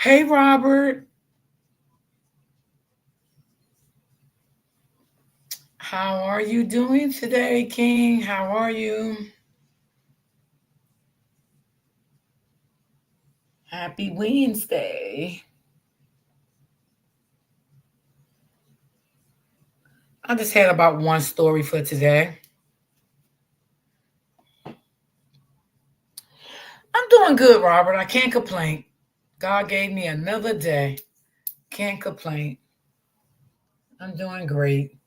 Hey, Robert. How are you doing today, King? How are you? Happy Wednesday. I just had about one story for today. I'm doing good, Robert. I can't complain. God gave me another day. Can't complain. I'm doing great.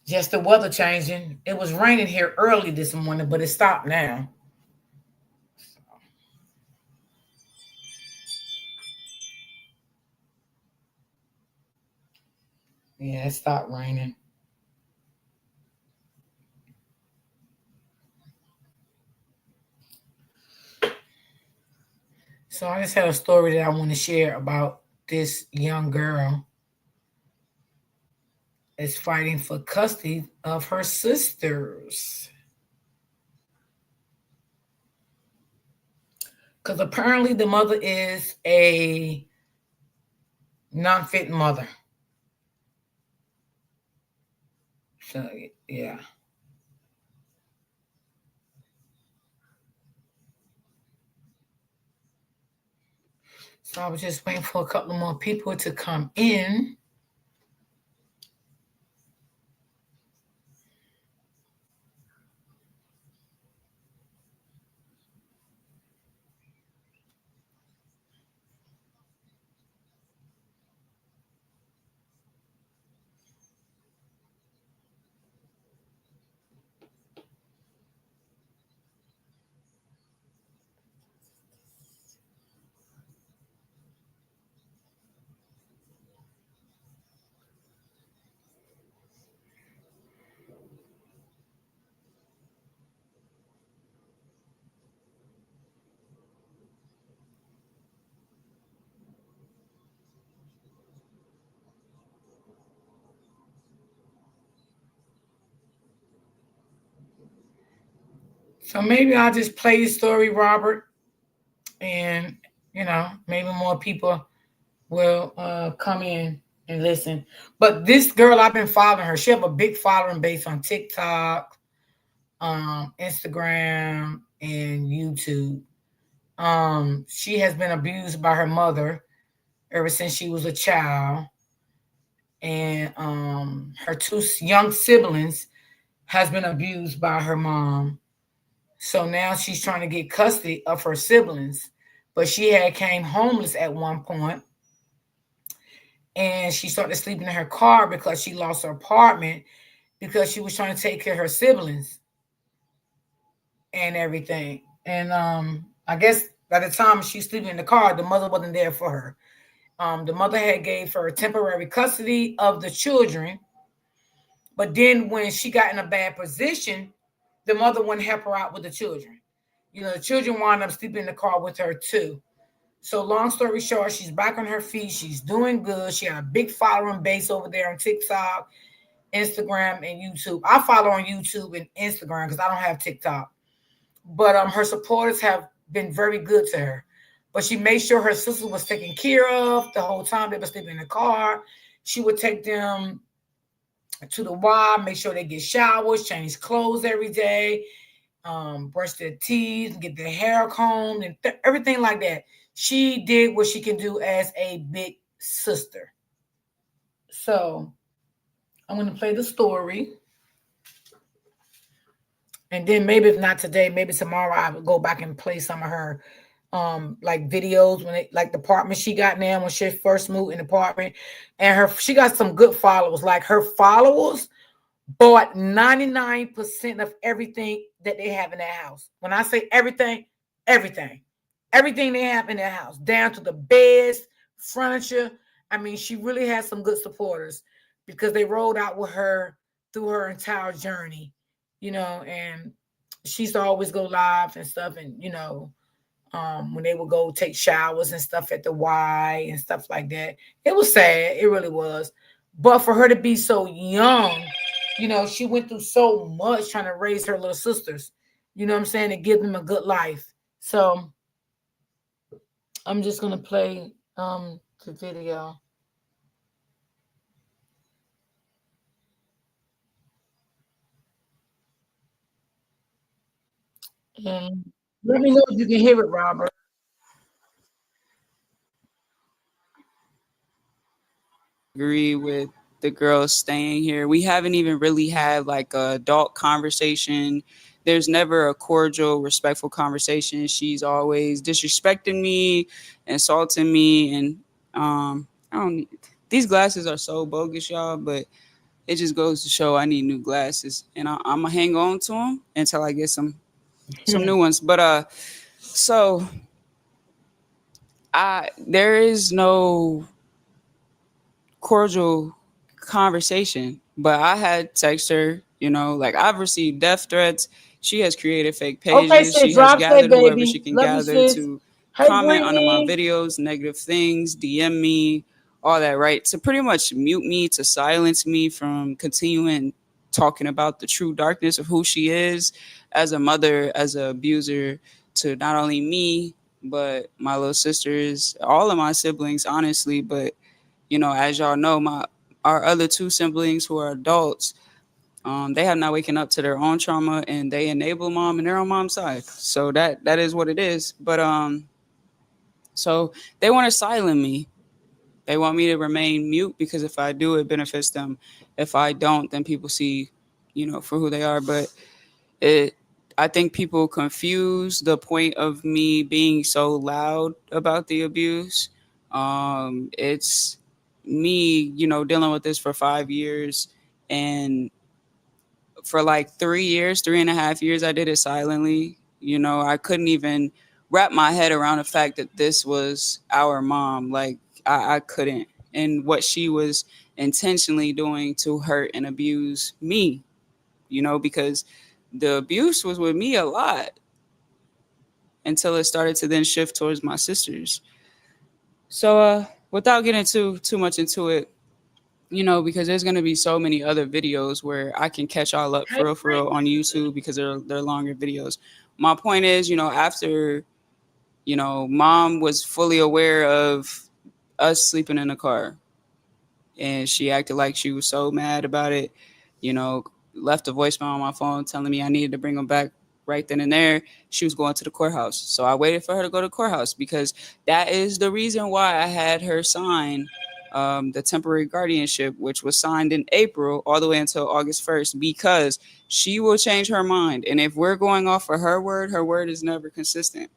Just the weather changing. It was raining here early this morning, but it stopped now. Yeah, it stopped raining. So I just had a story that I want to share about this young girl is fighting for custody of her sisters. Because apparently the mother is a non-fit mother. So yeah. So I was just waiting for a couple more people to come in. So maybe I'll just play the story, Robert, and maybe more people will come in and listen. But this girl, I've been following her. She have a big following base on TikTok, Instagram, and YouTube. She has been abused by her mother ever since she was a child, and her two young siblings has been abused by her mom. So now she's trying to get custody of her siblings, but she had came homeless at one point, and she started sleeping in her car because she lost her apartment because she was trying to take care of her siblings and everything. And I guess by the time she's sleeping in the car, the mother wasn't there for her. The mother had gave her temporary custody of the children, but then when she got in a bad position, the mother wouldn't help her out with the children. The children wound up sleeping in the car with her too. So long story short, she's back on her feet. She's doing good. She had a big following base over there on TikTok, Instagram, and YouTube. I follow on YouTube and Instagram because I don't have TikTok. But her supporters have been very good to her. But she made sure her sister was taken care of the whole time they were sleeping in the car. She would take them to the Y, make sure they get showers, change clothes every day, brush their teeth, get their hair combed, and everything like that. She did what she can do as a big sister. So I'm going to play the story. And then maybe if not today, maybe tomorrow I will go back and play some of her like videos when it like the apartment she got now when she first moved in the apartment. And she got some good followers. Like her followers bought 99% of everything that they have in their house. When I say everything, everything. Everything they have in their house, down to the beds, furniture. I mean, she really has some good supporters because they rolled out with her through her entire journey, and she used to always go live and stuff, and when they would go take showers and stuff at the Y and stuff like that. It was sad. It really was. But for her to be so young, she went through so much trying to raise her little sisters, you know what I'm saying, and give them a good life. So I'm just gonna play the video. And let me know if you can hear it, Robert. Agree with the girls staying here. We haven't even really had like a adult conversation. There's never a cordial, respectful conversation. She's always disrespecting me, insulting me, and I don't. These glasses are so bogus, y'all. But it just goes to show I need new glasses, and I'm gonna hang on to them until I get some new ones. But so I there is no cordial conversation. But I had text her, like I've received death threats. She has created fake Okay, pages. sis, She has drive safe, gathered whoever she baby. can Love you, gather sis. to Hey, comment under my Brittany. videos, negative things, DM me, all that, right? To pretty much mute me, to silence me from continuing talking about the true darkness of who she is as a mother, as an abuser to not only me, but my little sisters, all of my siblings, honestly. But as y'all know, my our other two siblings who are adults, they have not waken up to their own trauma, and they enable mom and they're on mom's side. So that is what it is. But so they want to silence me. They want me to remain mute because if I do, it benefits them. If I don't, then people see, for who they are. But it, I think people confuse the point of me being so loud about the abuse. It's me, dealing with this for 5 years, and for like 3 years, 3.5 years, I did it silently. I couldn't even wrap my head around the fact that this was our mom. Like, I couldn't. And what she was intentionally doing to hurt and abuse me, because the abuse was with me a lot until it started to then shift towards my sisters. So, without getting too much into it, because there's gonna be so many other videos where I can catch all up Hey, for real on YouTube because they're longer videos. My point is, after mom was fully aware of us sleeping in the car, and she acted like she was so mad about it, you know, left a voicemail on my phone telling me I needed to bring him back right then and there. She was going to the courthouse. So I waited for her to go to the courthouse because that is the reason why I had her sign the temporary guardianship, which was signed in April all the way until August 1st, because she will change her mind. And if we're going off of her word is never consistent.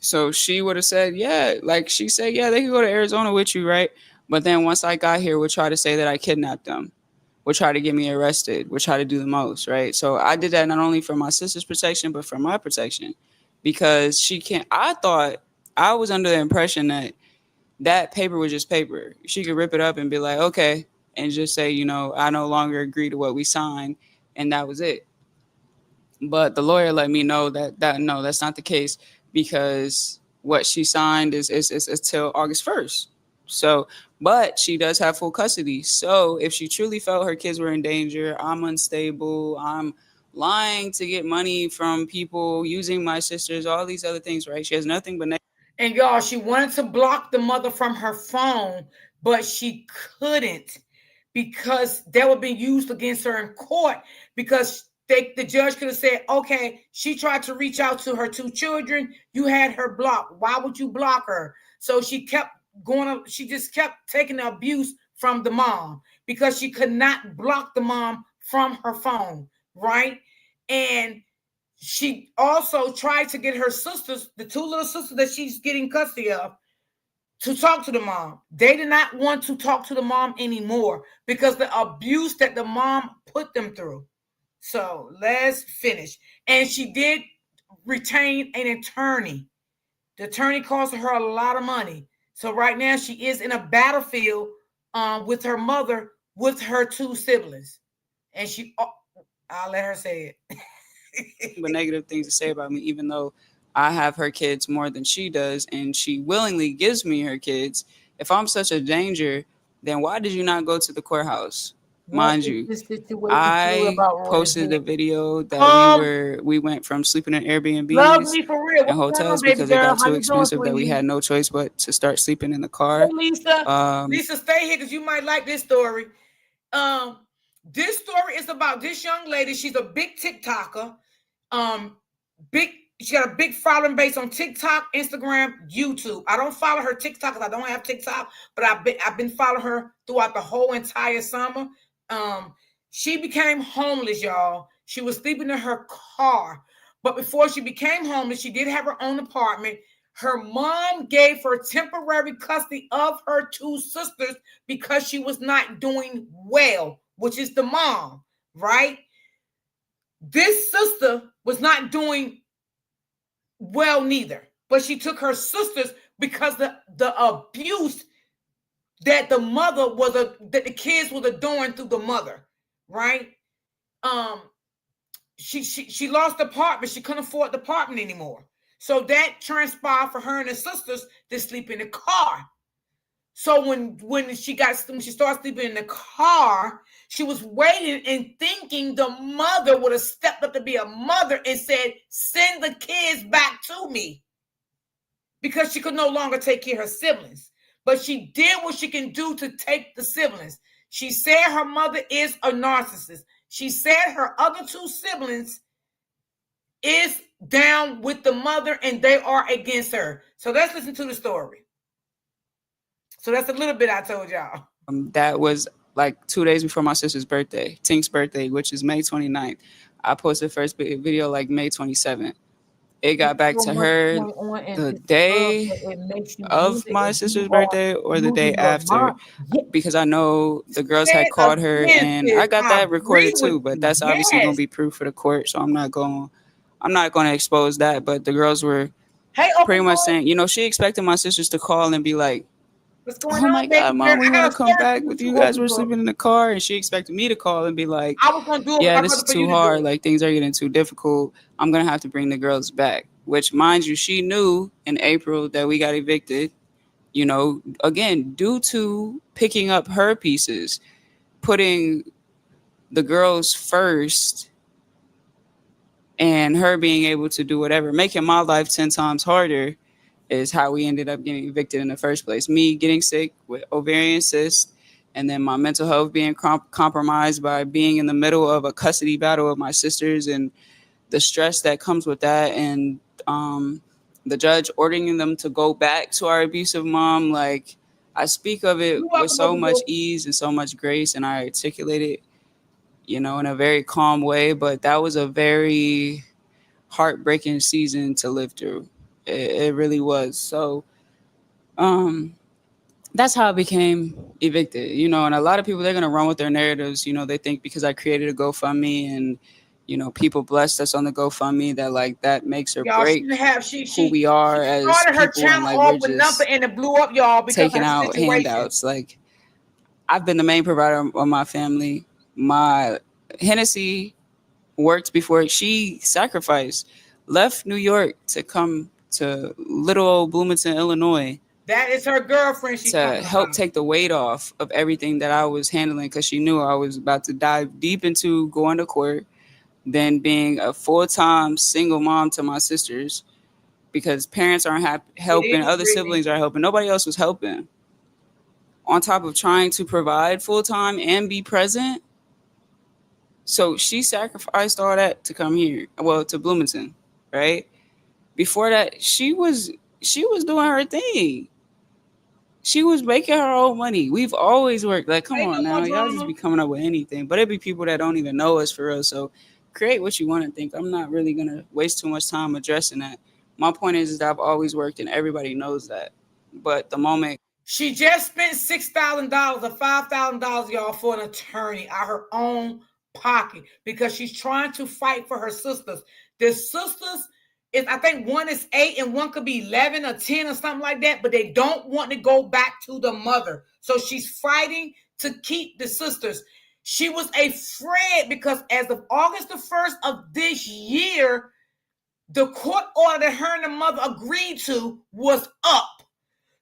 So she would have said, yeah, like she said, yeah, they could go to Arizona with you, right? But then once I got here, would try to say that I kidnapped them, would try to get me arrested, would try to do the most, right? So I did that not only for my sister's protection, but for my protection, because she can't. I thought I was under the impression that that paper was just paper. She could rip it up and be like, okay, and just say, I no longer agree to what we signed, and that was it. But the lawyer let me know that no, that's not the case, because what she signed is till August 1st. So, but she does have full custody. So if she truly felt her kids were in danger, I'm unstable, I'm lying to get money from people, using my sisters, all these other things, right? She has nothing but And y'all, she wanted to block the mother from her phone, but she couldn't because that would be used against her in court. Because the judge could have said, okay, she tried to reach out to her two children. You had her blocked. Why would you block her? So she kept going, she just kept taking the abuse from the mom because she could not block the mom from her phone, right? And she also tried to get her sisters, the two little sisters that she's getting custody of, to talk to the mom. They did not want to talk to the mom anymore because the abuse that the mom put them through. So let's finish. And she did retain an attorney. The attorney cost her a lot of money. So right now she is in a battlefield with her mother, with her two siblings. And I'll let her say it. but negative things to say about me, even though I have her kids more than she does, and she willingly gives me her kids. If I'm such a danger, then why did you not go to the courthouse? Mind you, this situation I about Roy posted a video that we went from sleeping in love Airbnbs me for real. and What's going on, hotels baby because it girl? got How too you doing, expensive that we sweetie? had no choice but to start sleeping in the Hey, car. Lisa. Lisa, stay here because you might like this story. This story is about this young lady. She's a big TikToker. She got a big following base on TikTok, Instagram, YouTube. I don't follow her TikTok because I don't have TikTok, but I've been following her throughout the whole entire summer. She became homeless, y'all. She was sleeping in her car. But before she became homeless, she did have her own apartment. Her mom gave her temporary custody of her two sisters because she was not doing well, which is the mom, right? This sister was not doing well neither, but she took her sisters because the abuse that the mother that the kids was adoring through the mother, right? She lost the apartment. She couldn't afford the apartment anymore. So that transpired for her and her sisters to sleep in the car. So when she started sleeping in the car, she was waiting and thinking the mother would have stepped up to be a mother and said, "Send the kids back to me," because she could no longer take care of her siblings. But she did what she can do to take the siblings. She said her mother is a narcissist. She said her other two siblings is down with the mother and they are against her. So let's listen to the story. So that's a little bit I told y'all. That was like 2 days before my sister's birthday, Tink's birthday, which is May 29th. I posted the first video like May 27th. It got back to her the day of my sister's birthday or the day after, because I know the girls had called her and I got that recorded too, but that's obviously going to be proof for the court. So I'm not going to expose that. But the girls were pretty much saying, you know, she expected my sisters to call and be like, "Oh my God, Mom, we want to come back with you guys. We're sleeping in the car." And she expected me to call and be like, "Yeah, this is too hard. Like, things are getting too difficult. I'm going to have to bring the girls back." Which, mind you, she knew in April that we got evicted, you know, again, due to picking up her pieces, putting the girls first, and her being able to do whatever, making my life 10 times harder, is how we ended up getting evicted in the first place. Me getting sick with ovarian cyst, and then my mental health being compromised by being in the middle of a custody battle of my sisters and the stress that comes with that, and the judge ordering them to go back to our abusive mom. Like, I speak of it with so much ease and so much grace, and I articulate it, you know, in a very calm way, but that was a very heartbreaking season to live through. It really was. So that's how I became evicted, you know. And a lot of people, they're going to run with their narratives. You know, they think because I created a GoFundMe and, you know, people blessed us on the GoFundMe, that like that makes or break who we are as people, and like we're just and it blew up, y'all, because taking out handouts. Like, I've been the main provider of my family. My Hennessy worked before she sacrificed, left New York to come to little old Bloomington, Illinois. That is her girlfriend. To help take the weight off of everything that I was handling, because she knew I was about to dive deep into going to court, then being a full-time single mom to my sisters, because parents aren't helping, other siblings aren't helping, nobody else was helping. On top of trying to provide full-time and be present. So she sacrificed all that to come here, well, to Bloomington, right? Before that, she was doing her thing. She was making her own money. We've always worked. Like, come on now, y'all just be coming up with anything. But it'd be people that don't even know us for real. So create what you want to think. I'm not really gonna waste too much time addressing that. My point is that I've always worked, and everybody knows that. But the moment she just spent $6,000 or $5,000, y'all, for an attorney out her own pocket because she's trying to fight for her sisters. The sisters is, I think one is 8 and one could be 11 or 10 or something like that, but they don't want to go back to the mother. So she's fighting to keep the sisters. She was afraid because as of August the 1st of this year, the court order that her and the mother agreed to was up.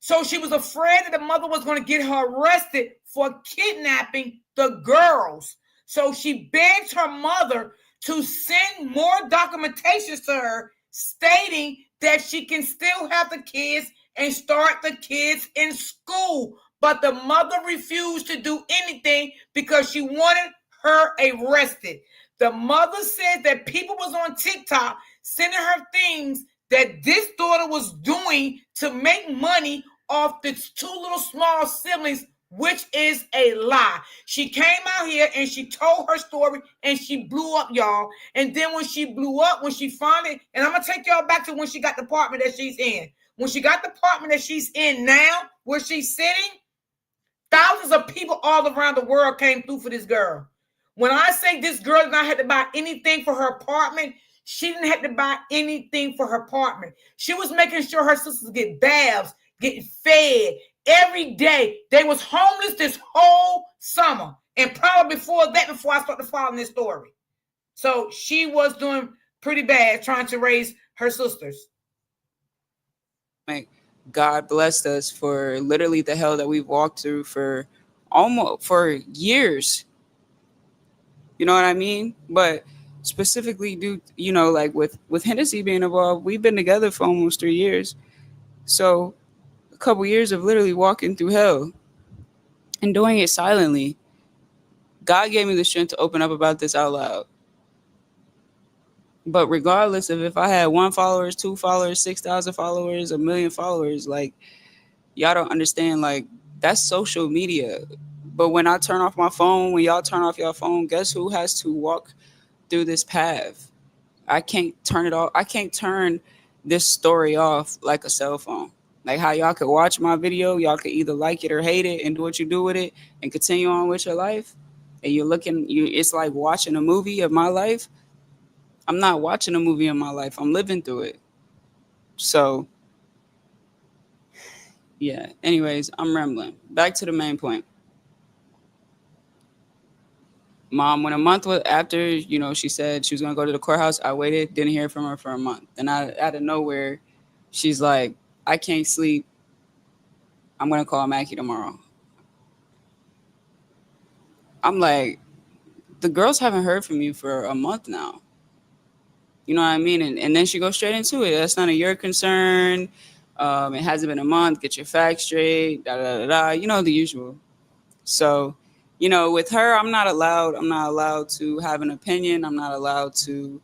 So she was afraid that the mother was going to get her arrested for kidnapping the girls. So she begged her mother to send more documentations to her stating that she can still have the kids and start the kids in school. But the mother refused to do anything because she wanted her arrested. The mother said that people was on TikTok sending her things that this daughter was doing to make money off the two little small siblings, which is a lie. She came out here and she told her story and she blew up, y'all. And then when she blew up, when she finally, and I'm going to take y'all back to when she got the apartment that she's in. When she got the apartment that she's in now, where she's sitting, thousands of people all around the world came through for this girl. When I say this girl did not have to buy anything for her apartment, she didn't have to buy anything for her apartment. She was making sure her sisters get baths, getting fed every day. They was homeless this whole summer. And probably before I started following this story. So she was doing pretty bad trying to raise her sisters. God blessed us for literally the hell that we've walked through for years. You know what I mean? But specifically like with Hennessy being involved, we've been together for almost 3 years. So a couple years of literally walking through hell and doing it silently. God gave me the strength to open up about this out loud. But regardless of if I had 1 follower, 2 followers, 6,000 followers, 1 million followers, like, y'all don't understand, like, that's social media. But when I turn off my phone, when y'all turn off your phone, guess who has to walk through this path? I can't turn it off. I can't turn this story off like a cell phone. Like how y'all could watch my video, y'all could either like it or hate it and do what you do with it and continue on with your life. And it's like watching a movie of my life. I'm not watching a movie in my life. I'm living through it. So, yeah. Anyways, I'm rambling. Back to the main point. Mom, when a month after, she said she was going to go to the courthouse, I waited, didn't hear from her for a month. Then out of nowhere, she's like, I can't sleep. I'm going to call Mackie tomorrow. I'm like, the girls haven't heard from you for a month now. You know what I mean? And then she goes straight into it. That's none of your concern. It hasn't been a month. Get your facts straight. Da, da, da, da. The usual. So, with her, I'm not allowed to have an opinion. I'm not allowed to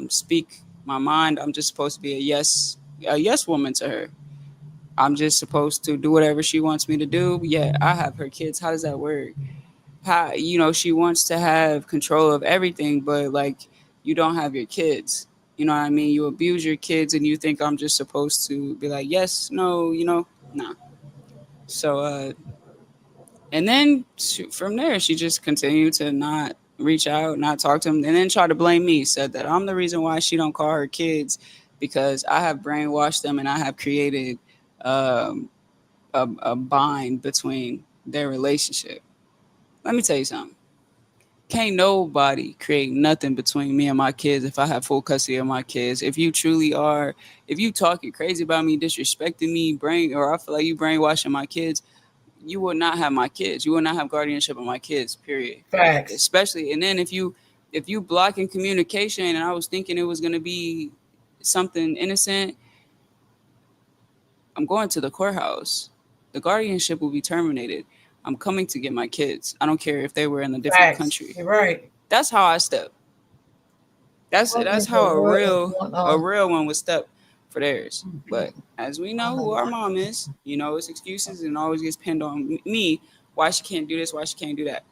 speak my mind. I'm just supposed to be a yes woman to her. I'm just supposed to do whatever she wants me to do. Yeah, I have her kids. How does that work? She wants to have control of everything, but like, you don't have your kids. You know what I mean? You abuse your kids and you think I'm just supposed to be like, yes, no, nah. So, and then from there, she just continued to not reach out, not talk to him, and then try to blame me. Said that I'm the reason why she don't call her kids because I have brainwashed them and I have created a bind between their relationship. Let me tell you something. Can't nobody create nothing between me and my kids if I have full custody of my kids. If you talking crazy about me, disrespecting me, or I feel like you brainwashing my kids, you will not have my kids. You will not have guardianship of my kids, period. Facts. Especially, and then if you blocking communication, and I was thinking it was going to be something innocent, I'm going to the courthouse. The guardianship will be terminated. I'm coming to get my kids. I don't care if they were in a different country. You're right. That's how I step. That's how a real one would step for theirs. But as we know who our mom is, it's excuses and always gets pinned on me why she can't do this, why she can't do that.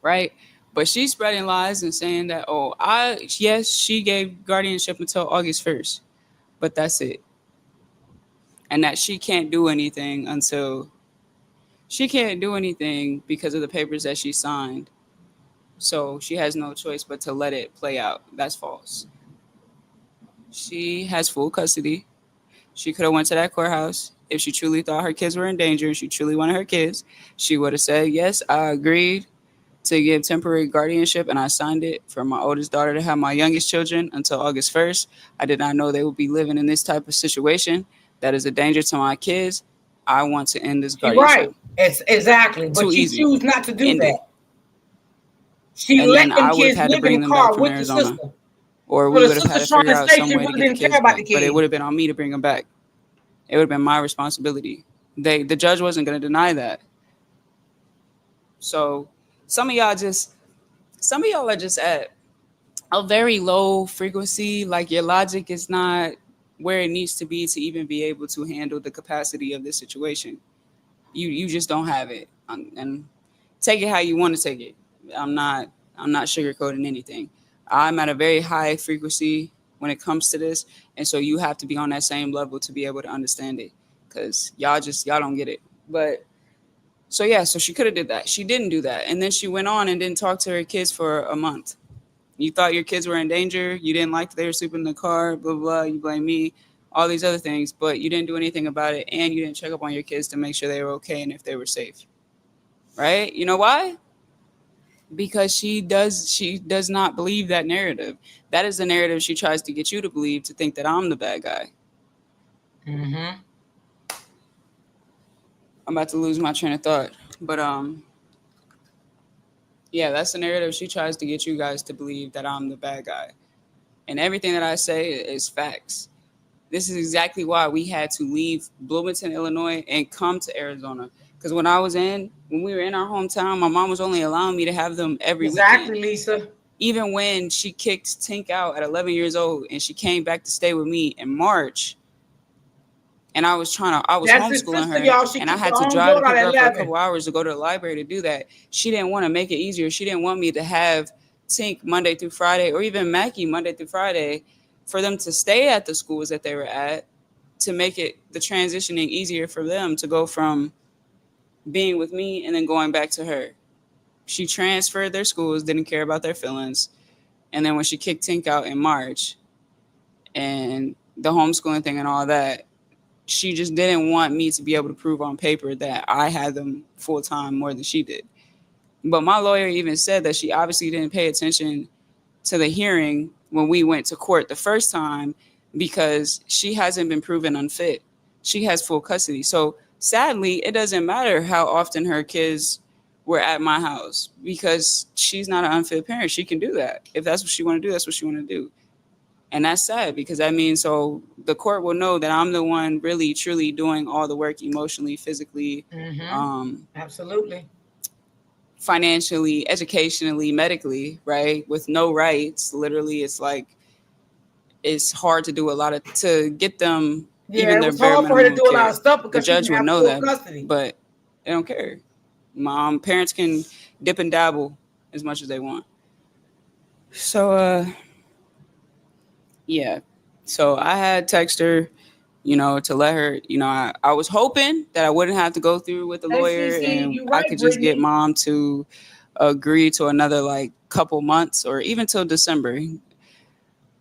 Right? But she's spreading lies and saying that, she gave guardianship until August 1st. But that's it. And that she can't do anything because of the papers that she signed. So she has no choice but to let it play out. That's false. She has full custody. She could have went to that courthouse. If she truly thought her kids were in danger, she truly wanted her kids, she would have said, yes, I agreed to give temporary guardianship and I signed it for my oldest daughter to have my youngest children until August 1st. I did not know they would be living in this type of situation. That is a danger to my kids. I want to end this You're right. guardianship. It's exactly. But Too she easy. chose not to do End that. it. She And let then them I would have kids had to live in bring the them back car from with the Arizona. sister. Or So we the would have had sister's to trying figure to out say some she way to really get the didn't care kids about back. the But it kids. would have been on me to bring them back. It would have been my responsibility. The judge wasn't going to deny that. So some of y'all are just at a very low frequency. Like your logic is not where it needs to be to even be able to handle the capacity of this situation. You just don't have it. And take it how you want to take it. I'm not sugarcoating anything. I'm at a very high frequency when it comes to this, and so you have to be on that same level to be able to understand it, because y'all don't get it. But so yeah, so she could have did that. She didn't do that, and then she went on and didn't talk to her kids for a month. You thought your kids were in danger. You didn't like that they were sleeping in the car. Blah blah. You blame me. All these other things, but you didn't do anything about it, and you didn't check up on your kids to make sure they were okay and if they were safe. Right? You know why? Because she does not believe that narrative. That is the narrative she tries to get you to believe, to think that I'm the bad guy. Mm-hmm. I'm about to lose my train of thought. But yeah, that's the narrative she tries to get you guys to believe, that I'm the bad guy. And everything that I say is facts. This is exactly why we had to leave Bloomington, Illinois, and come to Arizona. Because when we were in our hometown, my mom was only allowing me to have them every Exactly, weekend. Lisa. Even when she kicked Tink out at 11 years old and she came back to stay with me in March, and I was That's his homeschooling sister, her, y'all. She and I kicked her had to own drive to daughter pick her at up for a 11. couple hours to go to the library to do that. She didn't want to make it easier. She didn't want me to have Tink Monday through Friday, or even Mackie Monday through Friday, for them to stay at the schools that they were at, to make it the transitioning easier for them to go from being with me and then going back to her. She transferred their schools, didn't care about their feelings. And then when she kicked Tink out in March and the homeschooling thing and all that, she just didn't want me to be able to prove on paper that I had them full time more than she did. But my lawyer even said that she obviously didn't pay attention to the hearing when we went to court the first time, because she hasn't been proven unfit. She has full custody. So sadly, it doesn't matter how often her kids were at my house, because she's not an unfit parent. She can do that. If that's what she want to do, that's what she want to do. And that's sad, because that means, so the court will know that I'm the one really truly doing all the work emotionally, physically, Absolutely, financially, educationally, medically, right? With no rights. Literally, it's like, it's hard to do a lot to get them even it their was bare hard for her to minimum do a lot care. of stuff The because she judge didn't would have know full that, custody. but they don't care. Parents can dip and dabble as much as they want. So yeah. So I had text her, to let her, I was hoping that I wouldn't have to go through with the lawyer, and you're I right, could just get Brittany. mom to agree to another like couple months, or even till December,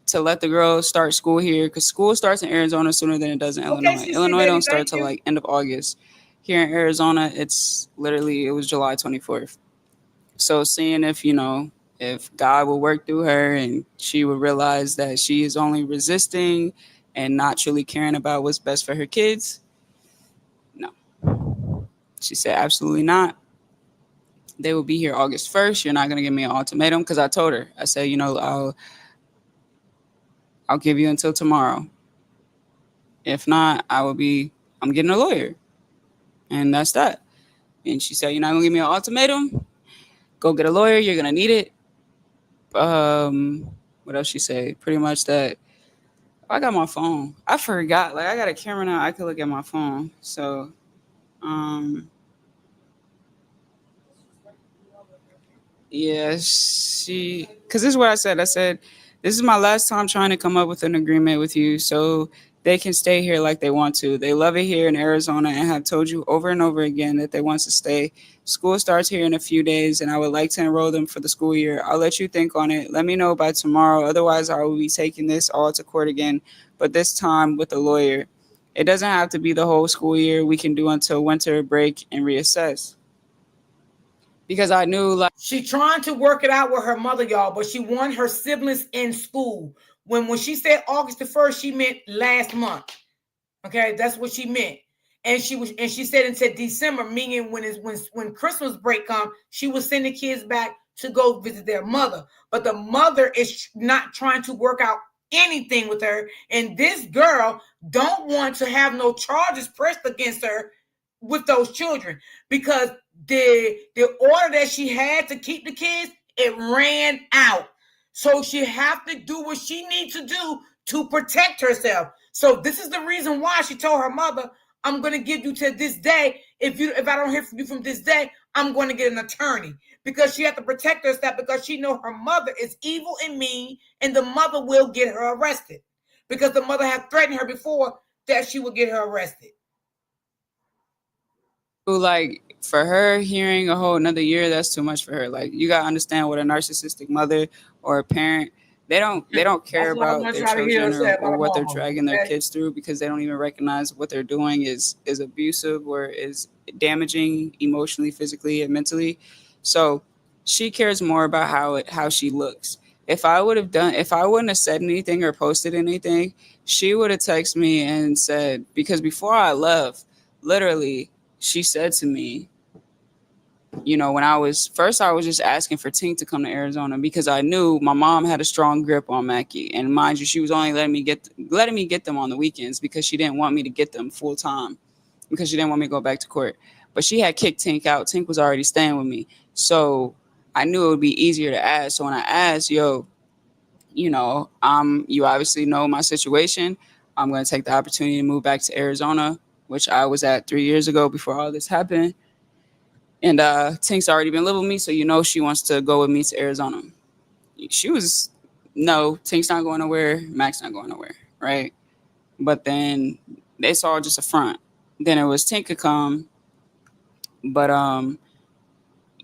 to let the girls start school here, because school starts in Arizona sooner than it does in Illinois. CC, Illinois baby, don't start thank till you. like end of August. Here in Arizona, it was July 24th. So seeing if God will work through her and she would realize that she is only resisting and not truly caring about what's best for her kids. No. She said absolutely not. They will be here August 1st. You're not going to give me an ultimatum, because I told her. I said, I'll give you until tomorrow. If not, I'm getting a lawyer. And that's that. And she said, you're not going to give me an ultimatum? Go get a lawyer. You're going to need it. What else she say? Pretty much that I got my phone. I forgot. Like, I got a camera now. I could look at my phone. So, yeah, because this is what I said. I said, this is my last time trying to come up with an agreement with you so they can stay here like they want to. They love it here in Arizona and have told you over and over again that they want to stay. School starts here in a few days, and I would like to enroll them for the school year. I'll let you think on it. Let me know by tomorrow. Otherwise, I will be taking this all to court again, but this time with a lawyer. It doesn't have to be the whole school year. We can do until winter break and reassess. Because I knew, like, she trying to work it out with her mother, y'all, but she wanted her siblings in school. When she said August the 1st, she meant last month. Okay, that's what she meant. And she said until December, meaning when Christmas break come, she will send the kids back to go visit their mother. But the mother is not trying to work out anything with her, and this girl don't want to have no charges pressed against her with those children, because the order that she had to keep the kids, it ran out. So she have to do what she needs to do to protect herself. So this is the reason why she told her mother, I'm going to give you to this day. If I don't hear from you from this day, I'm going to get an attorney, because she had to protect herself, because she know her mother is evil and mean, and the mother will get her arrested, because the mother had threatened her before that she would get her arrested. Like, for her, hearing a whole another year, that's too much for her. Like, you gotta understand what a narcissistic mother or a parent, they don't care about their children or what they're dragging their kids through, because they don't even recognize what they're doing is abusive or is damaging emotionally, physically, and mentally. So she cares more about how she looks. If I wouldn't have said anything or posted anything, she would have texted me and said, because before I left, literally, she said to me, when I was just asking for Tink to come to Arizona, because I knew my mom had a strong grip on Mackie, and mind you, she was only letting me get them on the weekends, because she didn't want me to get them full time, because she didn't want me to go back to court. But she had kicked Tink out. Tink was already staying with me, so I knew it would be easier to ask. So when I asked, you obviously know my situation. I'm going to take the opportunity to move back to Arizona, which I was at 3 years ago before all this happened. And Tink's already been living with me, so she wants to go with me to Arizona. She was, no, Tink's not going nowhere, Mac's not going nowhere, right? But then it's all just a front. Then it was Tink could come, but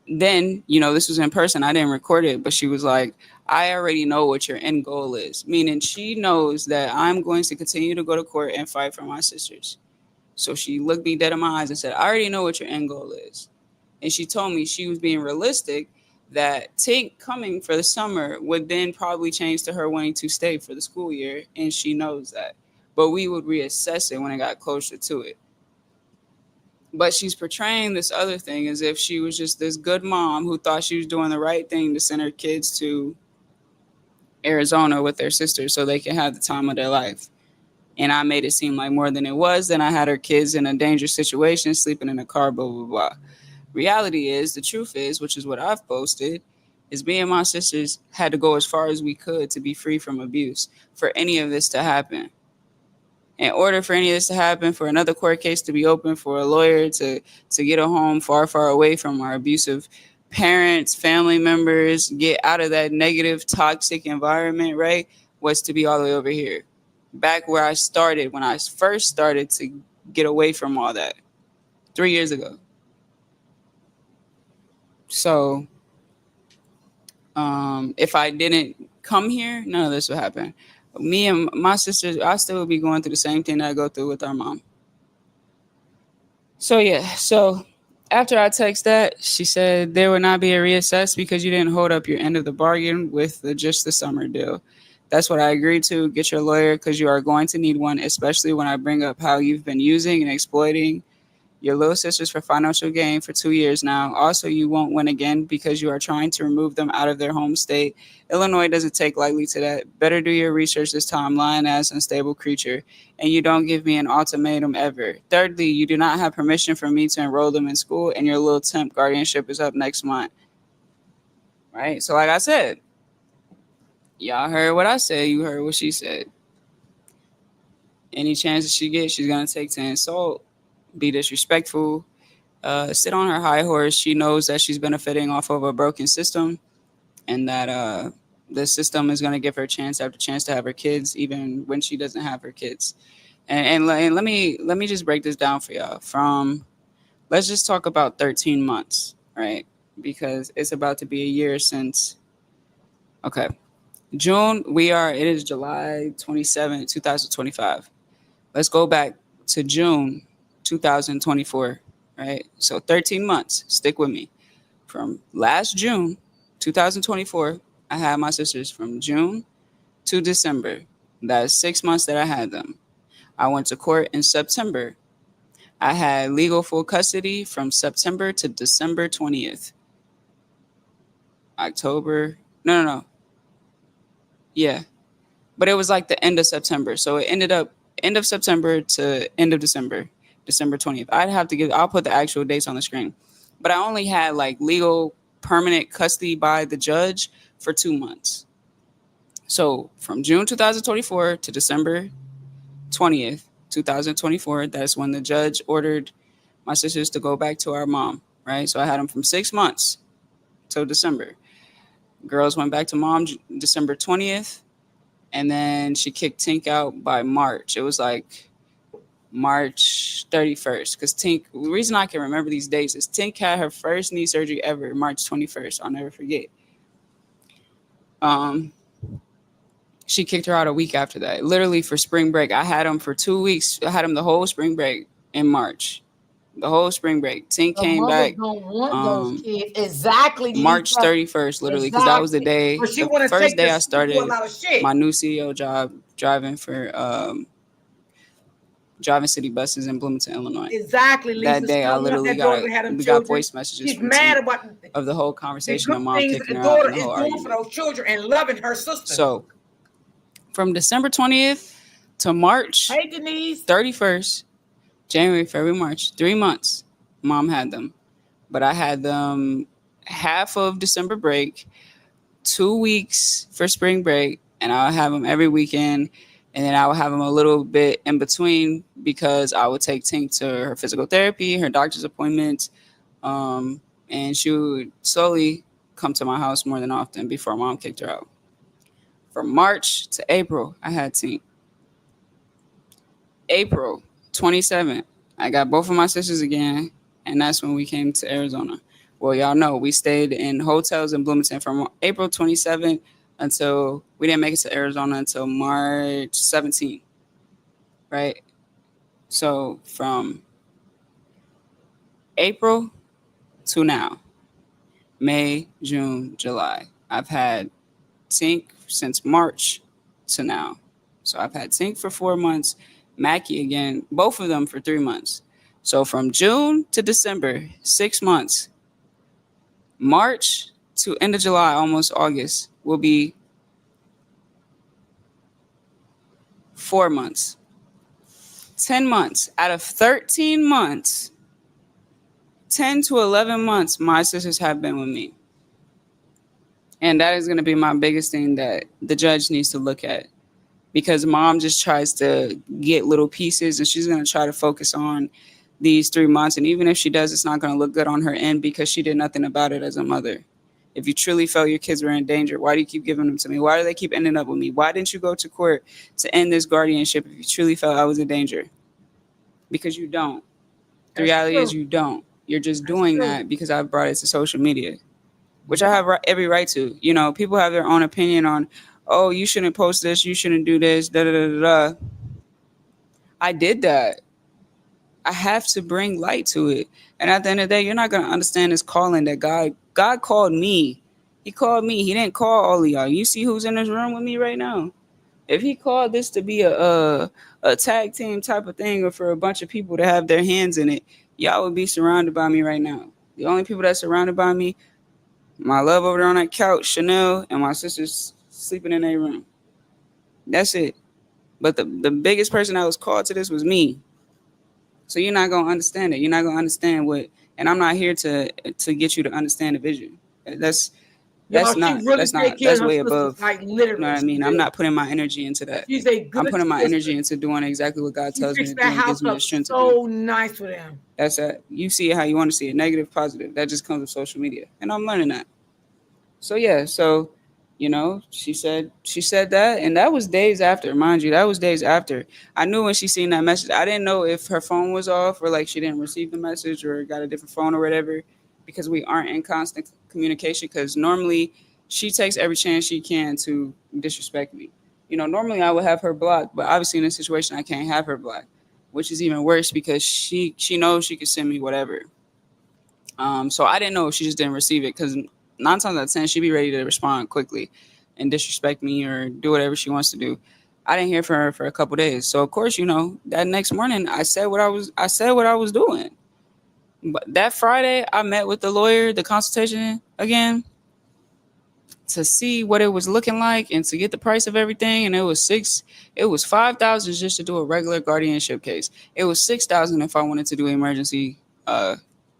then, this was in person. I didn't record it, but she was like, I already know what your end goal is, meaning she knows that I'm going to continue to go to court and fight for my sisters. So she looked me dead in my eyes and said, I already know what your end goal is. And she told me she was being realistic, that Tink coming for the summer would then probably change to her wanting to stay for the school year. And she knows that. But we would reassess it when it got closer to it. But she's portraying this other thing as if she was just this good mom who thought she was doing the right thing to send her kids to Arizona with their sisters so they can have the time of their life. And I made it seem like more than it was. Then I had her kids in a dangerous situation, sleeping in a car, blah, blah, blah. Reality is, the truth is, which is what I've posted, is me and my sisters had to go as far as we could to be free from abuse for any of this to happen. In order for any of this to happen, for another court case to be open, for a lawyer to get a home far, far away from our abusive parents, family members, get out of that negative, toxic environment, right, was to be all the way over here. Back where I started, when I first started to get away from all that 3 years ago. So if I didn't come here, none of this would happen. Me and my sisters, I still would be going through the same thing that I go through with our mom. So yeah, so after I text that, she said there would not be a reassess because you didn't hold up your end of the bargain with just the summer deal. That's what I agreed to. Get your lawyer, because you are going to need one, especially when I bring up how you've been using and exploiting your little sisters for financial gain for 2 years now. Also, you won't win again because you are trying to remove them out of their home state. Illinois doesn't take lightly to that. Better do your research this time, lying ass unstable creature. And you don't give me an ultimatum ever. Thirdly, you do not have permission from me to enroll them in school, and your little temp guardianship is up next month. Right? So like I said, y'all heard what I said. You heard what she said. Any chance that she gets, she's going to take to insult, be disrespectful, sit on her high horse. She knows that she's benefiting off of a broken system, and that the system is going to give her chance after chance to have her kids, even when she doesn't have her kids. And let me just break this down for y'all. Let's just talk about 13 months, right? Because it's about to be a year since. Okay, it is July 27, 2025. Let's go back to June 2024, right? So 13 months, stick with me. From last June 2024, I had my sisters from June to December. That's 6 months that I had them. I went to court in September. I had legal full custody from September to December 20th. October. No. Yeah. But it was like the end of September. So it ended up end of September to end of December, December 20th. I'll put the actual dates on the screen. But I only had like legal permanent custody by the judge for 2 months. So from June 2024 to December 20th, 2024, that's when the judge ordered my sisters to go back to our mom, right? So I had them from 6 months till December. Girls went back to mom December 20th, and then she kicked Tink out by March. It was like March 31st, because Tink, the reason I can remember these dates is Tink had her first knee surgery ever, March 21st. I'll never forget. She kicked her out a week after that, literally for spring break. I had them for 2 weeks. I had them the whole spring break in March. The whole spring break. Tink came back. Don't want those kids. Exactly. March 31st, literally, because that was the day, the first day I started my new CEO job, driving for driving city buses in Bloomington, Illinois. Exactly, Lisa. That day, I literally got voice messages from Tink of the whole conversation of mom kicking her out and the whole argument. For those children and loving her sister. So, from December 20th to March 31st, January, February, March, 3 months, mom had them. But I had them half of December break, 2 weeks for spring break, and I would have them every weekend. And then I would have them a little bit in between because I would take Tink to her physical therapy, her doctor's appointments, and she would slowly come to my house more than often before mom kicked her out. From March to April, I had Tink. April 27th, I got both of my sisters again, and that's when we came to Arizona. Well, y'all know we stayed in hotels in Bloomington from April 27th until we didn't make it to Arizona until March 17th, right? So from April to now, May, June, July, I've had Tink since March to now. So I've had Tink for 4 months, Mackie again, both of them for 3 months. So from June to December, 6 months. March to end of July, almost August, will be 4 months. 10 months. Out of 13 months, 10 to 11 months, my sisters have been with me. And that is going to be my biggest thing that the judge needs to look at. Because mom just tries to get little pieces, and she's going to try to focus on these 3 months. And even if she does, it's not going to look good on her end because she did nothing about it as a mother. If you truly felt your kids were in danger, why do you keep giving them to me? Why do they keep ending up with me? Why didn't you go to court to end this guardianship if you truly felt I was in danger? Because you don't. The reality is you don't. You're just doing that because I brought it to social media, which I have every right to. You know, people have their own opinion on, oh, you shouldn't post this, you shouldn't do this, da-da-da-da-da. I did that. I have to bring light to it. And at the end of the day, you're not going to understand this calling that God called me. He called me. He didn't call all of y'all. You see who's in this room with me right now? If he called this to be a tag team type of thing, or for a bunch of people to have their hands in it, y'all would be surrounded by me right now. The only people that's surrounded by me, my love over there on that couch, Chanel, and my sister's sleeping in their room. That's it. But the biggest person that was called to this was me. So you're not going to understand it. You're not going to understand what, and I'm not here to get you to understand the vision. That's way above. Like, literally, you know what I mean? I'm not putting my energy into that. I'm putting my energy into doing exactly what God tells me to do and gives me the strength to do. So nice for them. That's that. You see it how you want to see it, negative, positive. That just comes with social media, and I'm learning that. So yeah, you know, she said that, and that was days after, mind you. That was days after. I knew when she seen that message. I didn't know if her phone was off or like she didn't receive the message or got a different phone or whatever, because we aren't in constant communication. Because normally she takes every chance she can to disrespect me. You know, normally I would have her blocked, but obviously in this situation I can't have her blocked, which is even worse because she knows she could send me whatever. So I didn't know if she just didn't receive it, because 9 times out of 10 she'd be ready to respond quickly and disrespect me or do whatever she wants to do. I didn't hear from her for a couple days. So of course, that next morning I said what I was doing. But that Friday I met with the lawyer, the consultation again, to see what it was looking like and to get the price of everything. And it was 5,000 just to do a regular guardianship case. It was 6,000 if I wanted to do emergency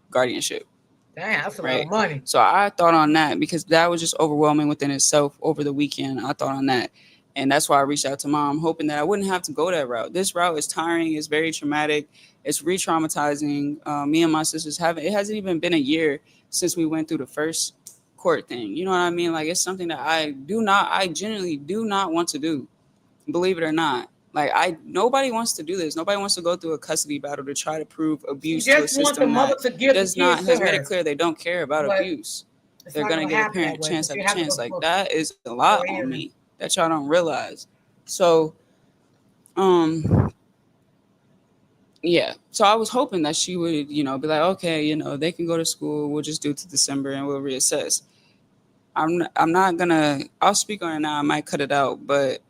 guardianship. Damn, that's a lot Right. of money. So I thought on that because that was just overwhelming within itself over the weekend. I thought on that. And that's why I reached out to mom, hoping that I wouldn't have to go that route. This route is tiring. It's very traumatic. It's re-traumatizing. Me and my sisters it hasn't even been a year since we went through the first court thing. You know what I mean? Like, it's something that I genuinely do not want to do. Believe it or not. Like, nobody wants to do this. Nobody wants to go through a custody battle to try to prove abuse to a Just want the system mother that to give has the kids to made her. it clear they don't care about But abuse. it's They're not gonna gonna give a happen parent that way. chance But after you have to chance. go Like, for that is a lot on me that y'all don't realize. So, yeah. So I was hoping that she would, be like, okay, they can go to school. We'll just do it to December and we'll reassess. I'm not gonna. I'll speak on it now. I might cut it out, but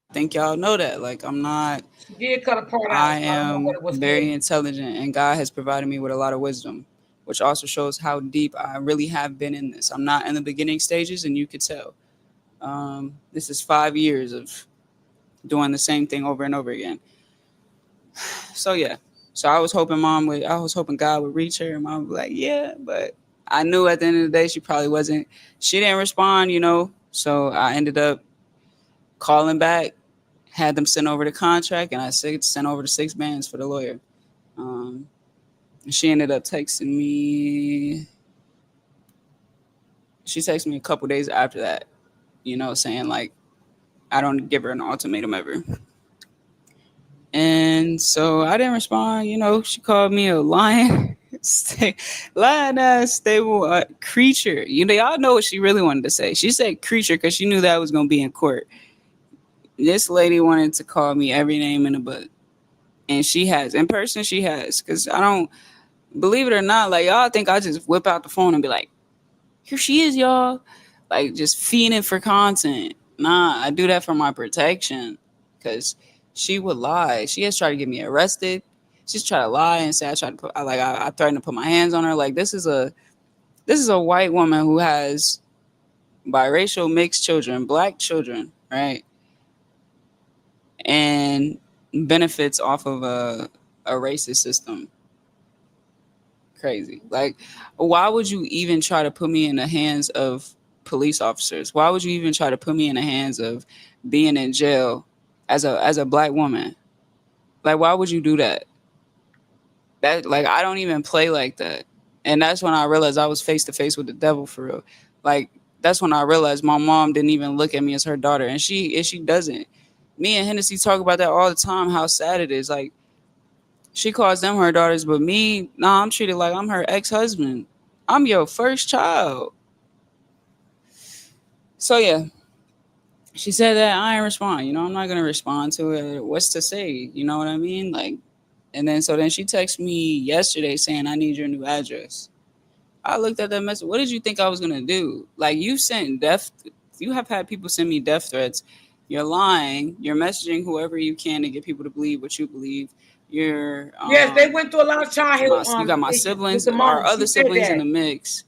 I think y'all know that. Like, I'm not. she did cut a part out. I So I don't know what am it was very for. intelligent, and God has provided me with a lot of wisdom, which also shows how deep I really have been in this. I'm not in the beginning stages, and you could tell. This is 5 years of doing the same thing over and over again. So yeah. So I was hoping I was hoping God would reach her, and mom would be like, yeah, but I knew at the end of the day she probably wasn't. She didn't respond. So I ended up calling back, had them send over the contract, and I sent over the 6 bands for the lawyer. She ended up texting me. She texted me a couple days after that, saying like, I don't give her an ultimatum ever. And so I didn't respond. She called me a lying, lying ass stable creature. Y'all know what she really wanted to say. She said creature because she knew that was going to be in court. This lady wanted to call me every name in the book. And she has. In person, she has. Because I don't, believe it or not, like, y'all think I just whip out the phone and be like, here she is, y'all. Like, just feeding for content. Nah, I do that for my protection. Because she would lie. She has tried to get me arrested. She's tried to lie and say I threatened to put my hands on her. Like, this is a white woman who has biracial mixed children, black children, right? And benefits off of a racist system. Crazy. Like, why would you even try to put me in the hands of police officers? Why would you even try to put me in the hands of being in jail as a black woman? Like, why would you do that? That, like, I don't even play like that. And that's when I realized I was face to face with the devil for real. Like, that's when I realized my mom didn't even look at me as her daughter, and she doesn't. Me and Hennessy talk about that all the time. How sad it is. Like, she calls them her daughters, but me, nah, I'm treated like I'm her ex-husband. I'm your first child. So yeah, she said that. I ain't respond. I'm not gonna respond to it. What's to say? You know what I mean? Like, and then she texted me yesterday saying I need your new address. I looked at that message. What did you think I was gonna do? Like, you have had people send me death threats. You're lying. You're messaging whoever you can to get people to believe what you believe. You're Yes, they went through a lot of childhood you got my issues with siblings, the our mom. She other said siblings in that. the mix.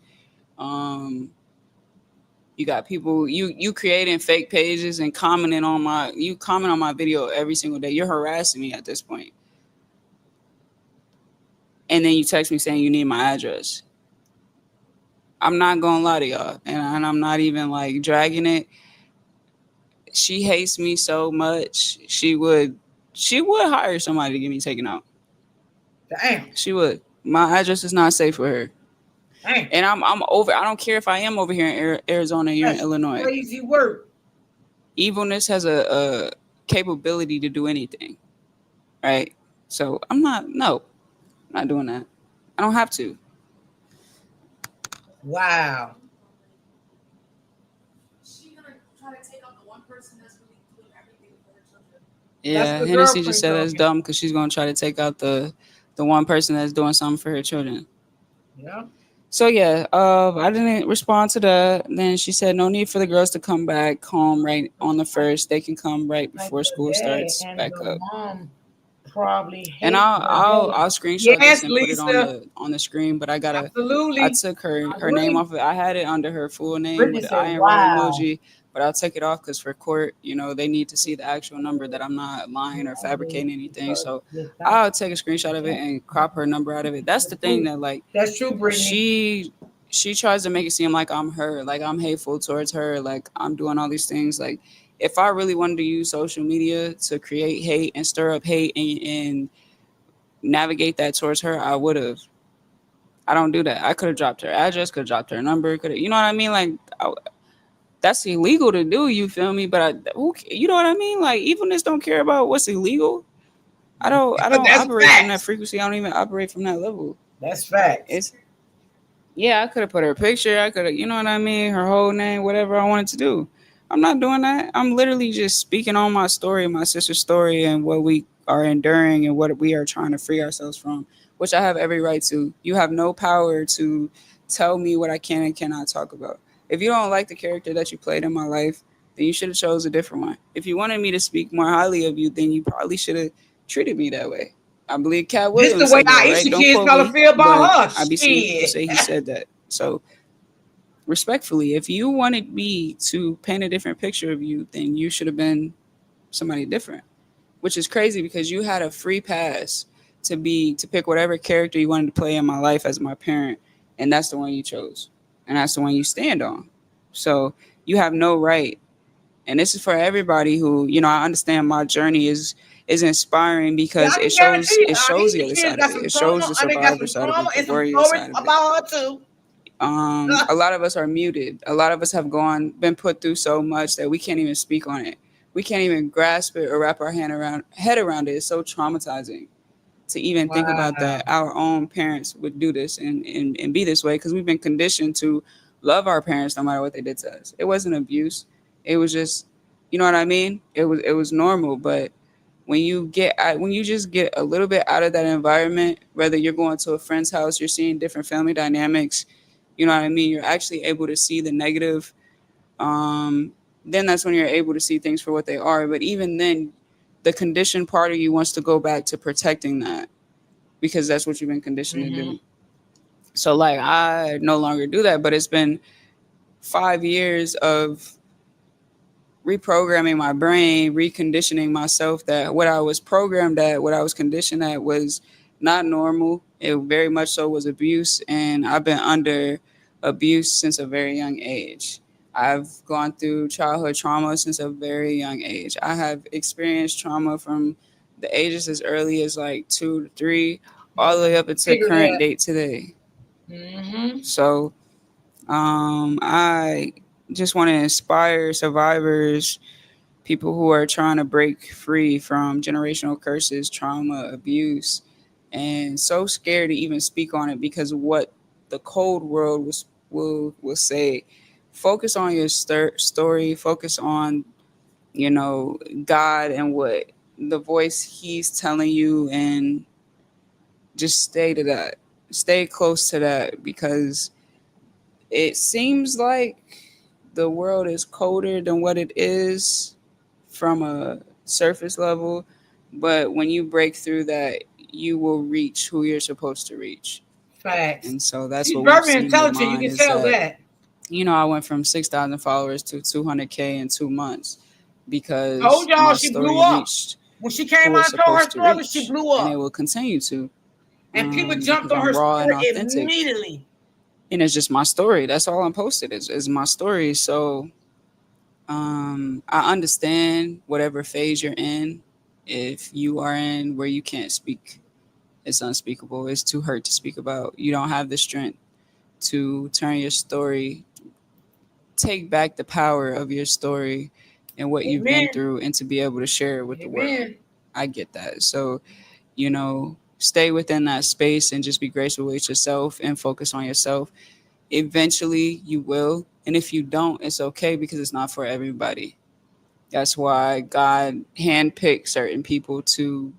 You got people you creating fake pages and comment on my video every single day. You're harassing me at this point. And then you text me saying you need my address. I'm not gonna lie to y'all, and I'm not even like dragging it. She hates me so much. She would hire somebody to get me taken out. Damn. She would. My address is not safe for her. Damn. And I'm over. I don't care if I am over here in Arizona, you're in Illinois. Crazy work. Evilness has a capability to do anything, right? So I'm not doing that. I don't have to. Wow. That's Yeah, the Hennessy just girlfriend said that's talking. dumb because she's gonna try to take out the one person that's doing something for her children. Yeah. So yeah, I didn't respond to that. Then she said, "No need for the girls to come back home right on the first. They can come right Like before the school dad starts and back the up." mom probably And hate the dad. I'll screenshot this Yes, and put it Lisa. on the screen. But I Absolutely. took I her name agree. off of it. I had it under her full name Brittany with the said, I and wrong wow. emoji. But I'll take it off because for court, you know, they need to see the actual number that I'm not lying or fabricating anything. So I'll take a screenshot of it and crop her number out of it. That's the thing that like That's true, Brittany. she she tries to make it seem like I'm her, like I'm hateful towards her, like I'm doing all these things. Like if I really wanted to use social media to create hate and stir up hate and navigate that towards her, I would have. I don't do that. I could have dropped her address, could have dropped her number, could have, you know what I mean? Like that's illegal to do. You feel me? But you know what I mean? Like even just don't care about what's illegal. I don't That's operate from that facts. frequency. I don't even operate from that level. That's facts. It's Yeah, I could have put her picture. I could have, you know what I mean? Her whole name, whatever I wanted to do. I'm not doing that. I'm literally just speaking on my story, my sister's story, and what we are enduring and what we are trying to free ourselves from, which I have every right to. You have no power to tell me what I can and cannot talk about. If you don't like the character that you played in my life, then you should have chose a different one. If you wanted me to speak more highly of you, then you probably should have treated me that way. I believe Cat This the Williams way said that, right? Aisha Don't kids quote gonna me, feel about but her. I be seeing people Shit. say he said that. So respectfully, if you wanted me to paint a different picture of you, then you should have been somebody different. Which is crazy because you had a free pass to pick whatever character you wanted to play in my life as my parent, and that's the one you chose, and that's the one you stand on. So you have no right. And this is for everybody who, you know, I understand my journey is inspiring Yeah, because I can guarantee you, it shows the Aisha other kids side of got it. some It shows trauma, the and they got survivor some side of trauma it, the and some warrior stories side of it. about her too. A lot of us are muted. A lot of us have been put through so much that we can't even speak on it. We can't even grasp it or wrap our head around it. It's so traumatizing to even think about Wow. that our own parents would do this and be this way because we've been conditioned to love our parents no matter what they did to us. It wasn't abuse. It was just, you know what I mean? It was normal. But when you just get a little bit out of that environment, whether you're going to a friend's house, you're seeing different family dynamics, you know what I mean? You're actually able to see the negative. Um, then that's when you're able to see things for what they are. But even then, the conditioned part of you wants to go back to protecting that because that's what you've been conditioned to Mm-hmm. do. So like I no longer do that, but it's been 5 years of reprogramming my brain, reconditioning myself that what I was programmed at, what I was conditioned at was not normal. It very much so was abuse, and I've been under abuse since a very young age. I've gone through childhood trauma since a very young age. I have experienced trauma from the ages as early as like 2 to 3, all the way up until Figure current that. date today. Mm-hmm. So I just want to inspire survivors, people who are trying to break free from generational curses, trauma, abuse, and so scared to even speak on it because of what the cold world will say. Focus on your story. Focus on, you know, God and what the voice He's telling you, and just stay to that. Stay close to that because it seems like the world is colder than what it is from a surface level, but when you break through that, you will reach who you're supposed to reach. Facts. And so that's She's what we've very seen with intelligent. You mine can is tell that, that. you know, I went from 6,000 followers to 200K in 2 months because Told y'all my she blew story up. reached When she who came it's out and told her supposed to story, she reach, blew and it up. will continue to, And people jumped because on I'm her raw and story authentic, immediately. and it's just my story. That's all I'm posted is my story. So I understand whatever phase you're in. If you are in where you can't speak, it's unspeakable. It's too hurt to speak about. You don't have the strength to turn your story, take back the power of your story and what you've been Amen. through, and to be able to share it with the world. Amen. I get that. So, you know, stay within that space and just be graceful with yourself and focus on yourself. Eventually, you will. And if you don't, it's okay because it's not for everybody. That's why God handpicked certain people to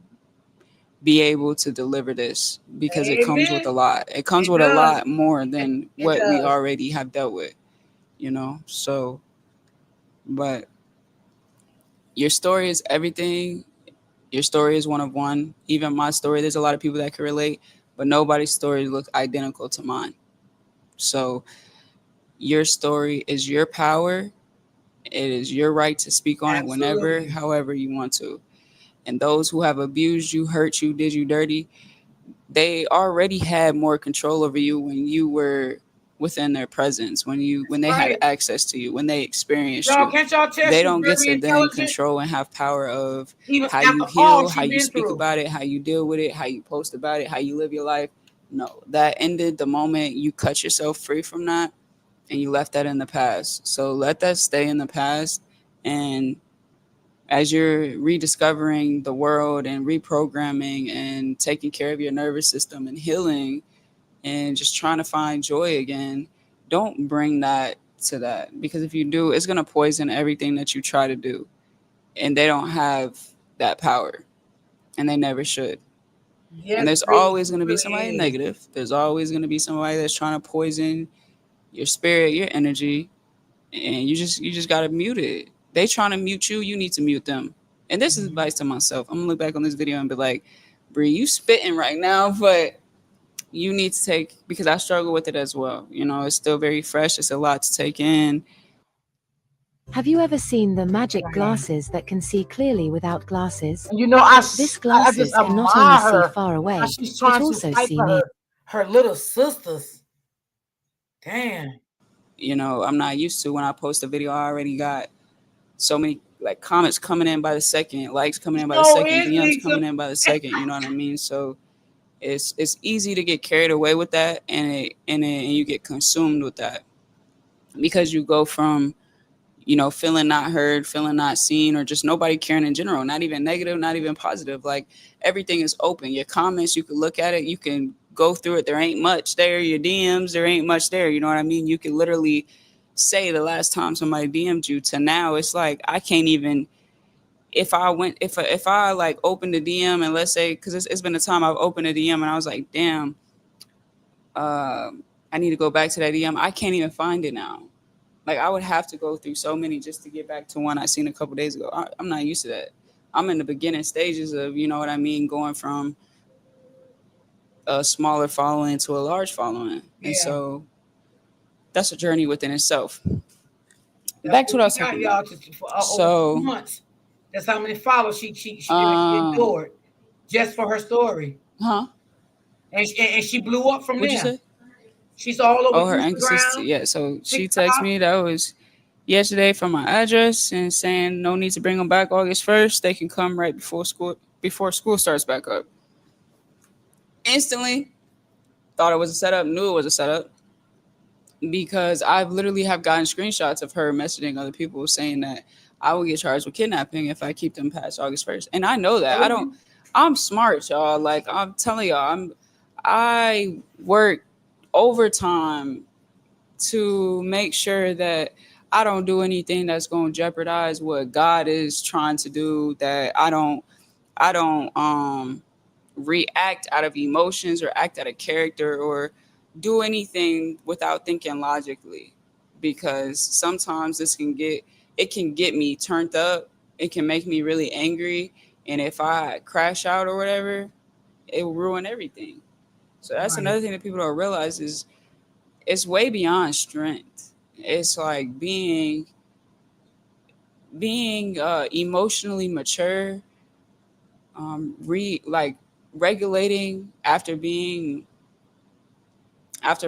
be able to deliver this, because it comes with a Amen. lot. It comes It with a does. lot more It, than it what we does. already have dealt with, So, but your story is everything. Your story is one of one. Even my story, there's a lot of people that can relate, but nobody's story looks identical to mine. So, your story is your power. It is your right to speak on it whenever, Absolutely. however you want to. And those who have abused you, hurt you, did you dirty, they already had more control over you when you were within their presence, when That's they had right. access to you, when they experienced Y'all, you. can't y'all tell They she's don't get very to then intelligent? control and have power of Even how you after all heal, how she you been speak through. about it, how you deal with it, how you post about it, how you live your life. No, that ended the moment you cut yourself free from that and you left that in the past. So let that stay in the past. And as you're rediscovering the world and reprogramming and taking care of your nervous system and healing and just trying to find joy again, don't bring that to that, because if you do, it's going to poison everything that you try to do. And they don't have that power, and they never should. And Yes, there's really, always going to be somebody really is. negative. There's always going to be somebody that's trying to poison your spirit, your energy, and you just got to mute it. They trying to mute you, you need to mute them. And this is Mhm. advice to myself. I'm gonna look back on this video and be like, Bree, you spitting right now, but you need to take, because I struggle with it as well. It's still very fresh. It's a lot to take in. Have you ever seen the magic Right. glasses that can see clearly without glasses? And This I just glasses can not only admire see her far how away, she's but trying to also fight see for near. her little sisters. Damn. I'm not used to when I post a video, I already got so many like comments coming in by the second, likes coming in by the So second, is DMs Lisa. coming in by the second. You know what I mean? So it's easy to get carried away with that, and you get consumed with that, because you go from feeling not heard, feeling not seen, or just nobody caring in general, not even negative, not even positive. Like, everything is open. Your comments, you can look at it, you can go through it. There ain't much there. Your DMs, there ain't much there. You know what I mean? You can literally say the last time somebody DM'd you to now, it's like I can't even. If I like opened a DM, and let's say, because it's been a time I've opened a DM and I was like, damn, I need to go back to that DM. I can't even find it now. Like, I would have to go through so many just to get back to one I seen a couple days ago. I'm not used to that. I'm in the beginning stages of, you know what I mean, going from a smaller following to a large following, and Yeah, so that's a journey within itself. that's Back to what what I she was got, talking about. y'all. For over two So, months. That's how many followers she um, endured just for her story, huh? and she blew up from What'd you there. say? She's all over Oh, her inconsistency. Instagram, Yeah. So she texted TikTok. me, that was yesterday, from my address, and saying no need to bring them back August 1st. They can come right before school starts back up. Instantly thought it was a setup. Knew it was a setup, because I've literally have gotten screenshots of her messaging other people saying that I will get charged with kidnapping if I keep them past August 1st. And I know that. I don't. Absolutely. I'm smart, y'all. Like, I'm telling y'all, I work overtime to make sure that I don't do anything that's going to jeopardize what God is trying to do. That I don't react out of emotions or act out of character or do anything without thinking logically, because sometimes it can get me turned up. It can make me really angry, and if I crash out or whatever, it will ruin everything. So that's Right. another thing that people don't realize is it's way beyond strength. It's like being emotionally mature, like regulating after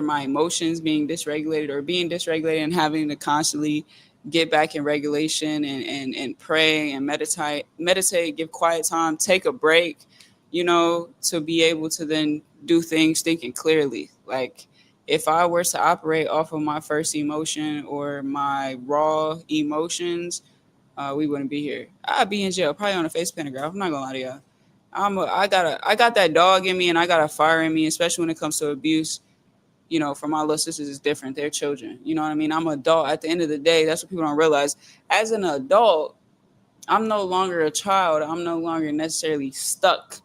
my emotions being dysregulated, or being dysregulated and having to constantly get back in regulation, and pray and meditate, give quiet time, take a break, to be able to then do things thinking clearly. Like, if I were to operate off of my first emotion or my raw emotions, we wouldn't be here. I'd be in jail, probably on a face pentagram. I'm not gonna lie to y'all. I got that dog in me, and I got a fire in me, especially when it comes to abuse. For my little sisters, it's different. They're children. You know what I mean? I'm an adult. At the end of the day, that's what people don't realize. As an adult, I'm no longer a child. I'm no longer necessarily stuck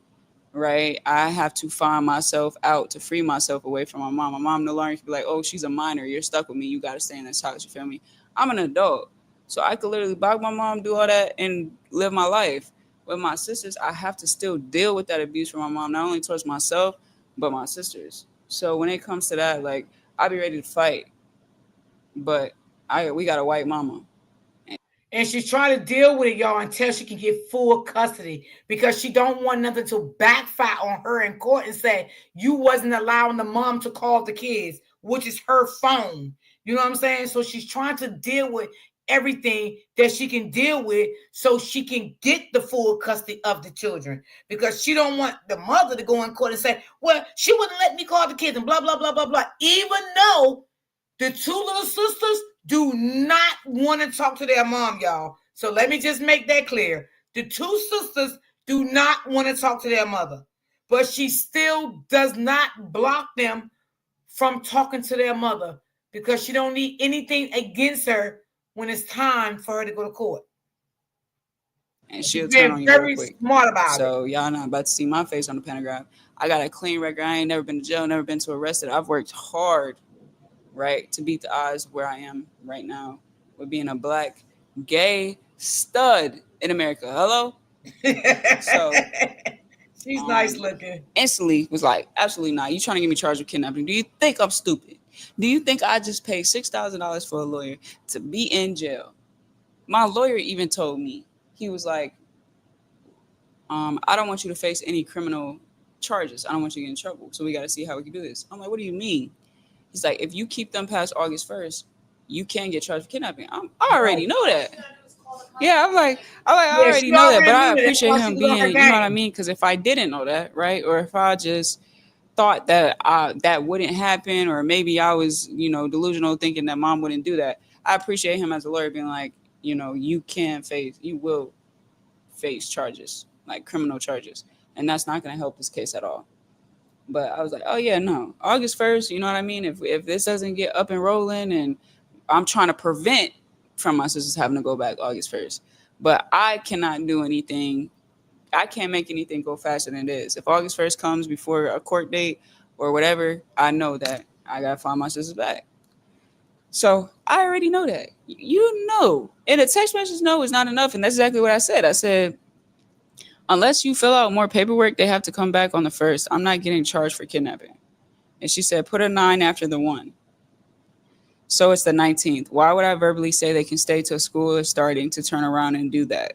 right? I have to find myself out to free myself away from my mom. My mom no longer can be like, oh, she's a minor. You're stuck with me. You got to stay in this house. You feel me? I'm an adult. So I could literally bog my mom, do all that, and live my life. With my sisters, I have to still deal with that abuse from my mom, not only towards myself, but my sisters. So when it comes to that, like, I'll be ready to fight. But we got a white mama. And she's trying to deal with it, y'all, until she can get full custody because she don't want nothing to backfire on her in court and say you wasn't allowing the mom to call the kids, which is her phone. You know what I'm saying? So she's trying to deal with everything that she can deal with so she can get the full custody of the children because she don't want the mother to go in court and say, well, she wouldn't let me call the kids and blah, blah, blah, blah, blah. Even though the two little sisters do not want to talk to their mom, y'all. So let me just make that clear. The two sisters do not want to talk to their mother, but she still does not block them from talking to their mother because she don't need anything against her when it's time for her to go to court. And she'll turn on you real quick. Smart about so y'all not about to see my face on the pentagram. I got a clean record. I ain't never been to jail, never been to arrested. I've worked hard, right, to beat the odds where I am right now with being a black gay stud in America. Hello? So she's nice looking. Instantly was like, absolutely not. You trying to get me charged with kidnapping? Do you think I'm stupid? Do you think I just paid $6,000 for a lawyer to be in jail? My lawyer even told me, he was like, I don't want you to face any criminal charges. I don't want you to get in trouble. So we got to see how we can do this. I'm like, what do you mean? He's like, if you keep them past August 1st, you can get charged with kidnapping. I already know that. Yeah, I'm like, I already know that, but I appreciate him being, you know what I mean? Because if I didn't know that, right, or if I just thought that that wouldn't happen, or maybe I was, delusional thinking that mom wouldn't do that, I appreciate him as a lawyer being like, you will face charges, like criminal charges, and that's not going to help this case at all. But I was like, oh yeah, no, August 1st, you know what I mean? If this doesn't get up and rolling, and I'm trying to prevent from my sisters having to go back August 1st, but I cannot do anything. I can't make anything go faster than it is. If August 1st comes before a court date or whatever, I know that I got to find my sisters back. So I already know that. You know. And a text message no is not enough. And that's exactly what I said. I said, unless you fill out more paperwork, they have to come back on the 1st. I'm not getting charged for kidnapping. And she said, put a 9 after the 1. So it's the 19th. Why would I verbally say they can stay till school is starting to turn around and do that?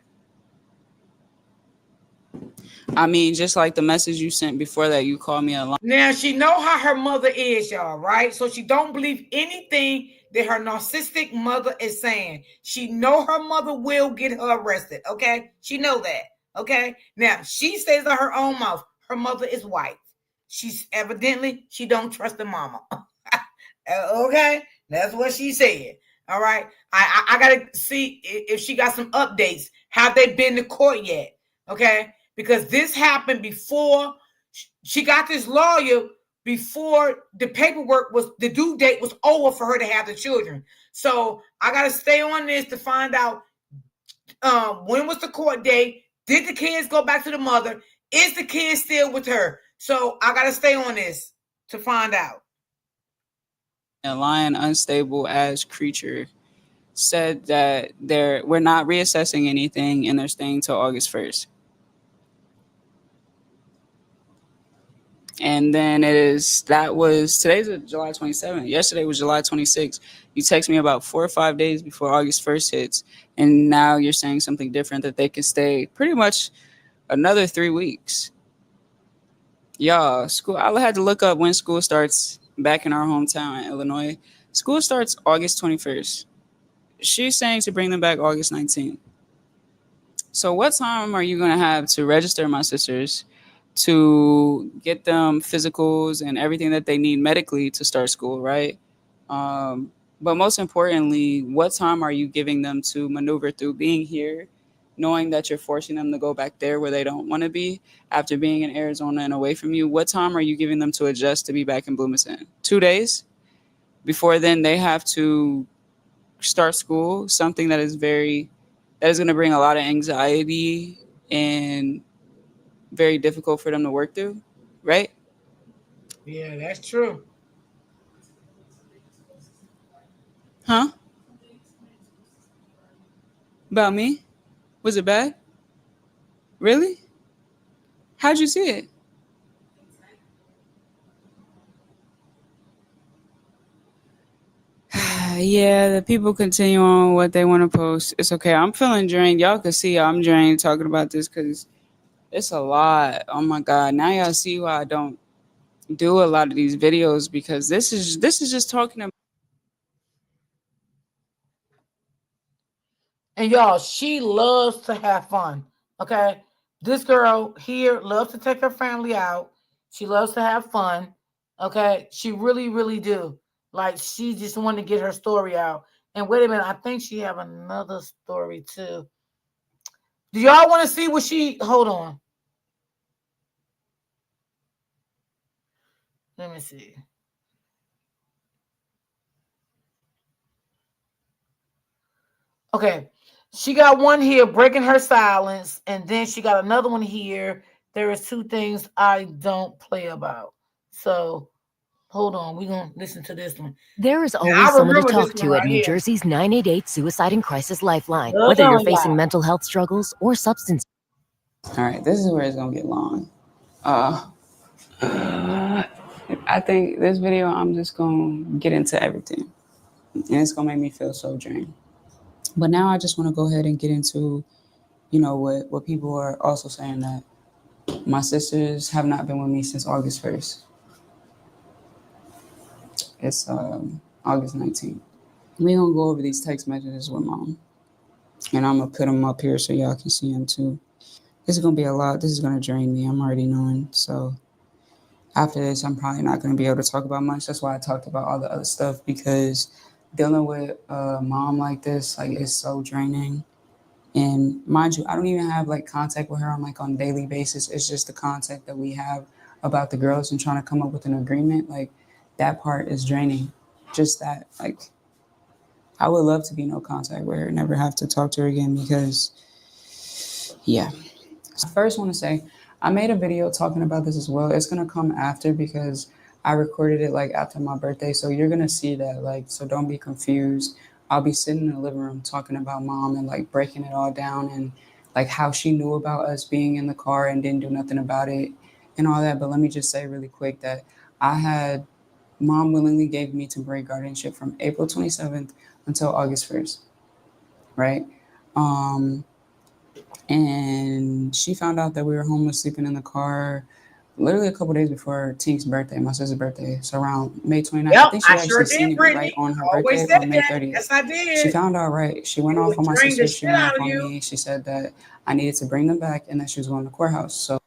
I mean, just like the message you sent before that, you called me a lie. Now, she know how her mother is, y'all, right? So she don't believe anything that her narcissistic mother is saying. She know her mother will get her arrested, okay? She know that, okay? Now, she says in her own mouth, her mother is white. She's evidently, she don't trust the mama. Okay? That's what she said. All right? I got to see if she got some updates. Have they been to court yet? Okay? Because this happened before she got this lawyer, before the paperwork the due date was over for her to have the children. So I got to stay on this to find out when was the court date? Did the kids go back to the mother? Is the kid still with her? So I got to stay on this to find out. A lion, unstable as creature, said that we're not reassessing anything and they're staying till August 1st. And then today's July 27th. Yesterday was July 26th. You text me about 4 or 5 days before August 1st hits. And now you're saying something different, that they can stay pretty much another 3 weeks. Y'all, school, I had to look up when school starts back in our hometown in Illinois. School starts August 21st. She's saying to bring them back August 19th. So what time are you going to have to register my sisters, to get them physicals and everything that they need medically to start school, right? But most importantly, what time are you giving them to maneuver through being here, knowing that you're forcing them to go back there where they don't want to be after being in Arizona and away from you? What time are you giving them to adjust to be back in Bloomington? 2 days? Before then, they have to start school, something that is going to bring a lot of anxiety and very difficult for them to work through, right? Yeah, that's true. Huh? About me? Was it bad? Really? How'd you see it? Yeah, the people continue on what they want to post. It's okay. I'm feeling drained. Y'all can see I'm drained talking about this because it's a lot. Oh my god! Now y'all see why I don't do a lot of these videos because this is just talking about. And y'all, she loves to have fun. Okay. This girl here loves to take her family out. She loves to have fun. Okay. She really, really do. Like she just wanted to get her story out. And wait a minute, I think she have another story too. Do y'all want to see what she hold on? Let me see. Okay. She got one here breaking her silence, and then she got another one here. There is two things I don't play about. So hold on, we're gonna listen to this one. There is Now, always I someone to remember this talk one to at right New here. Jersey's 988 Suicide and Crisis Lifeline. Hold Whether you're on, facing y'all. mental health struggles or substance All right, this is where it's gonna get long. Uh, I think this video I'm just gonna get into everything, and it's gonna make me feel so drained. But now I just want to go ahead and get into, what people are also saying that my sisters have not been with me since August 1st. It's August 19th. We're gonna go over these text messages with mom, and I'm gonna put them up here so y'all can see them too. This is gonna be a lot. This is gonna drain me. I'm already knowing. So after this, I'm probably not gonna be able to talk about much. That's why I talked about all the other stuff because dealing with a mom like this, like, is so draining. And mind you, I don't even have like contact with her on daily basis. It's just the contact that we have about the girls and trying to come up with an agreement. Like, that part is draining. Just that, like, I would love to be no contact with her, never have to talk to her again because, yeah. So I first want to say I made a video talking about this as well. It's gonna come after because I recorded it like after my birthday, so you're gonna see that. Like, so don't be confused. I'll be sitting in the living room talking about mom and like breaking it all down and like how she knew about us being in the car and didn't do nothing about it and all that. But let me just say really quick that I had mom willingly gave me temporary guardianship from April 27th until August 1st, right? Um, and she found out that we were homeless, sleeping in the car, literally a couple days before Tink's birthday, my sister's birthday. So around May 29th, I Yep, think she I sure actually did, seen it right Brittany. on her I always birthday said on May that. 30th. Yes, I She did. found out right. She went It off would on my drain the sister. She shit went out off of on you. me. She said that I needed to bring them back and that she was going to the courthouse. So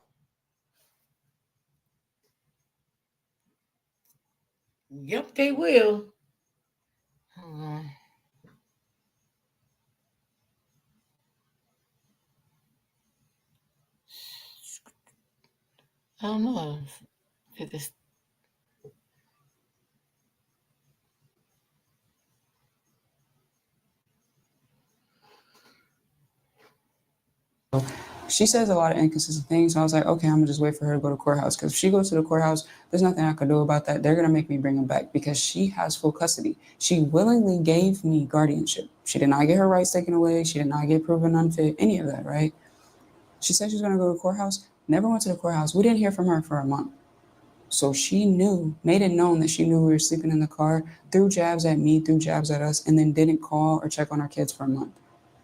Yep, they will. Hmm. I don't know. If it's- she says a lot of inconsistent things. So I was like, okay, I'm gonna just wait for her to go to courthouse. Because if she goes to the courthouse, there's nothing I can do about that. They're gonna make me bring him back because she has full custody. She willingly gave me guardianship. She did not get her rights taken away. She did not get proven unfit. Any of that, right? She said she was gonna go to the courthouse. Never went to the courthouse. We didn't hear from her for a month. So she knew, made it known that she knew we were sleeping in the car, threw jabs at me, threw jabs at us, and then didn't call or check on our kids for a month,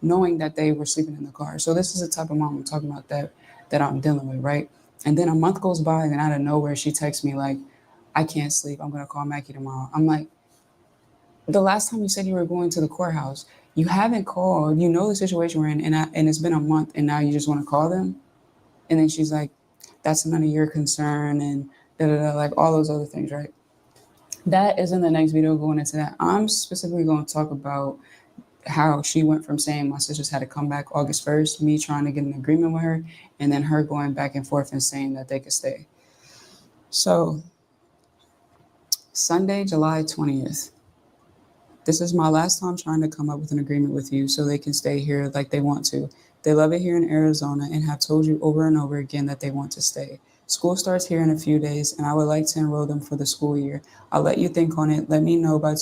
knowing that they were sleeping in the car. So this is the type of mom I'm talking about that I'm dealing with, right? And then a month goes by, and out of nowhere, she texts me like, "I can't sleep. I'm gonna call Mackie tomorrow." I'm like, the last time you said you were going to the courthouse, you haven't called. You know the situation we're in, and it's been a month, and now you just want to call them. And then she's like, "That's none of your concern," and da da da, like all those other things, right? That is in the next video going into that. I'm specifically going to talk about how she went from saying my sisters had to come back August 1st, me trying to get an agreement with her, and then her going back and forth and saying that they could stay. So, Sunday, July 20th. This is my last time trying to come up with an agreement with you so they can stay here like they want to. They love it here in Arizona and have told you over and over again that they want to stay. School starts here in a few days, and I would like to enroll them for the school year. I'll let you think on it. Let me know by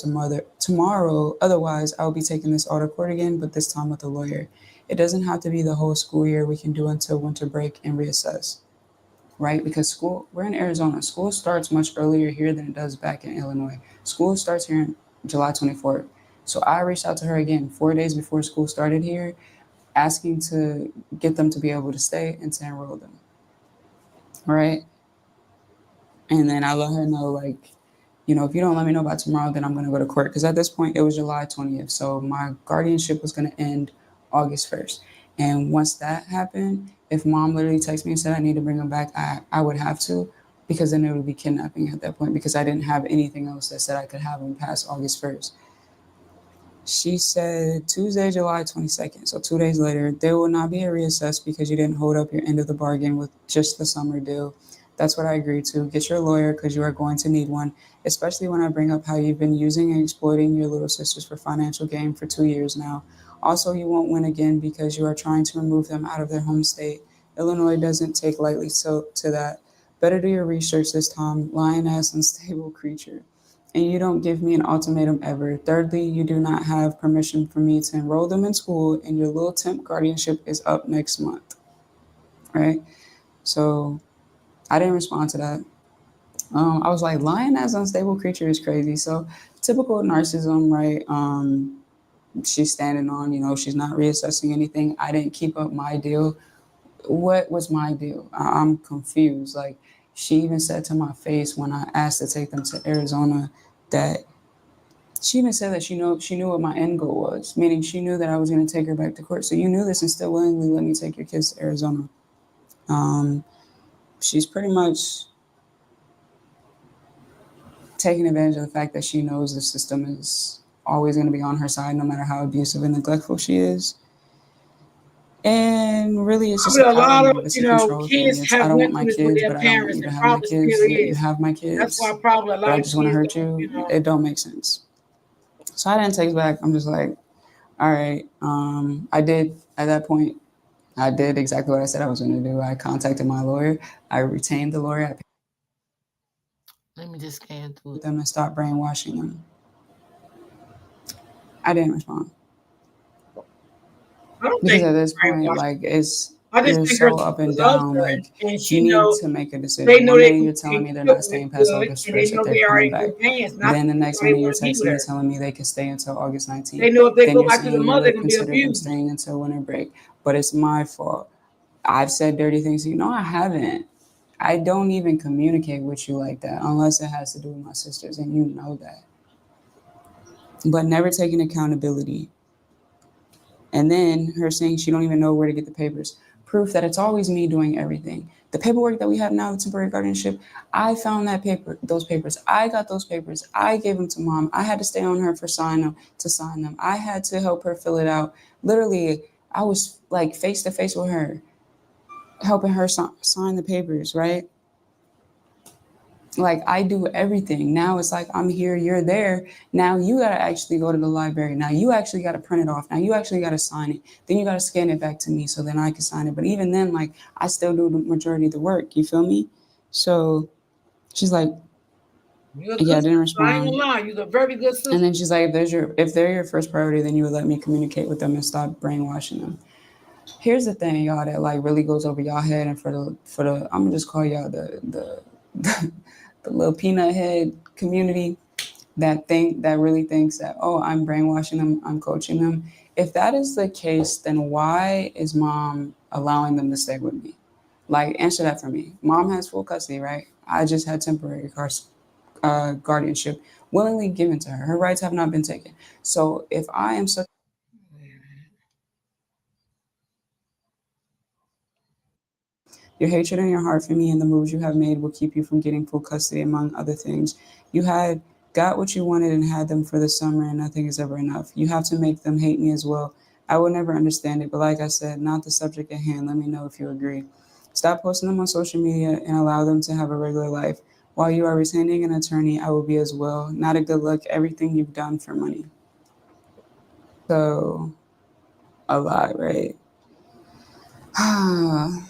tomorrow. Otherwise, I'll be taking this all to court again, but this time with a lawyer. It doesn't have to be the whole school year. We can do until winter break and reassess, right? Because we're in Arizona. School starts much earlier here than it does back in Illinois. School starts here on July 24th. So I reached out to her again 4 days before school started here, asking to get them to be able to stay and to enroll them. Right. And then I let her know, like, if you don't let me know by tomorrow, then I'm going to go to court. Because at this point, it was July 20th. So my guardianship was going to end August 1st. And once that happened, if mom literally texted me and said I need to bring him back, I would have to, because then it would be kidnapping at that point, because I didn't have anything else that said I could have him past August 1st. She said Tuesday, July 22nd. So 2 days later, there will not be a reassess because you didn't hold up your end of the bargain with just the summer deal. That's what I agreed to. Get your lawyer because you are going to need one, especially when I bring up how you've been using and exploiting your little sisters for financial gain for 2 years now. Also, you won't win again because you are trying to remove them out of their home state. Illinois doesn't take lightly to that. Better do your research this time, lying-ass unstable creature. And you don't give me an ultimatum ever. Thirdly, you do not have permission for me to enroll them in school, and your little temp guardianship is up next month. Right? So I didn't respond to that. I was like, lying as unstable creature is crazy. So typical narcissism, right? She's standing on, she's not reassessing anything. I didn't keep up my deal. What was my deal? I'm confused. Like, she even said to my face when I asked to take them to Arizona that she even said that she knew what my end goal was, meaning she knew that I was going to take her back to court. So you knew this and still willingly let me take your kids to Arizona. She's pretty much taking advantage of the fact that she knows the system is always going to be on her side, no matter how abusive and neglectful she is. And really, it's just a lot of it's a control kids thing. have I don't want went my through this with kids, their but I don't want parents, you to and have my probably kids. still Yet you is. have my kids. That's why probably a But lot I of just want to kids hurt you. don't, It don't make sense. So I didn't text back. I'm just like, all right. I did at that point. I did exactly what I said I was going to do. I contacted my lawyer. I retained the lawyer. I paid Let me just scan through them and stopped brainwashing them. I didn't respond. I don't Because think at this point, brainwashed. like, I just you're think her so up and loves down. her, Like, and you she need know to make a they decision. know One they minute can you're telling me they're cook not staying with past good, August and they 1st, know that they're they are coming in back. good hands. Not Then the next they minute you're want to be texting with me her. telling me they can stay until August 19th. They know if they Then go you're back to the saying mother, you're they're gonna be consider them abused. staying until winter break. But it's my fault. I've said dirty things to you. No, I haven't. I don't even communicate with you like that unless it has to do with my sisters, and you know that. But never taking accountability. And then her saying she don't even know where to get the papers. Proof that it's always me doing everything. The paperwork that we have now, the temporary guardianship, I found those papers. I got those papers. I gave them to mom. I had to stay on her to sign them. I had to help her fill it out. Literally, I was like face to face with her, helping her sign the papers, right? Like, I do everything. Now it's like, I'm here, you're there. Now you got to actually go to the library. Now you actually got to print it off. Now you actually got to sign it. Then you got to scan it back to me so then I can sign it. But even then, like, I still do the majority of the work. You feel me? So she's like, You're a yeah, I good didn't sister. I ain't respond. gonna lie. You're a very good sister. And then she's like, if they're your first priority, then you would let me communicate with them and stop brainwashing them. Here's the thing, y'all, that like really goes over y'all head, and for the I'm gonna just call y'all the the little peanut head community that really thinks that, oh, I'm brainwashing them, I'm coaching them. If that is the case, then why is mom allowing them to stay with me? Like, answer that for me. Mom has full custody, right? I just had temporary guardianship willingly given to her. Her rights have not been taken. So if I am such your hatred in your heart for me and the moves you have made will keep you from getting full custody, among other things. You had got what you wanted and had them for the summer, and nothing is ever enough. You have to make them hate me as well. I will never understand it, but like I said, not the subject at hand. Let me know if you agree. Stop posting them on social media and allow them to have a regular life. While you are retaining an attorney, I will be as well. Not a good look. Everything you've done for money. So, a lot, right? I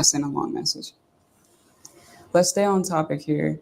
sent a long message. Let's stay on topic here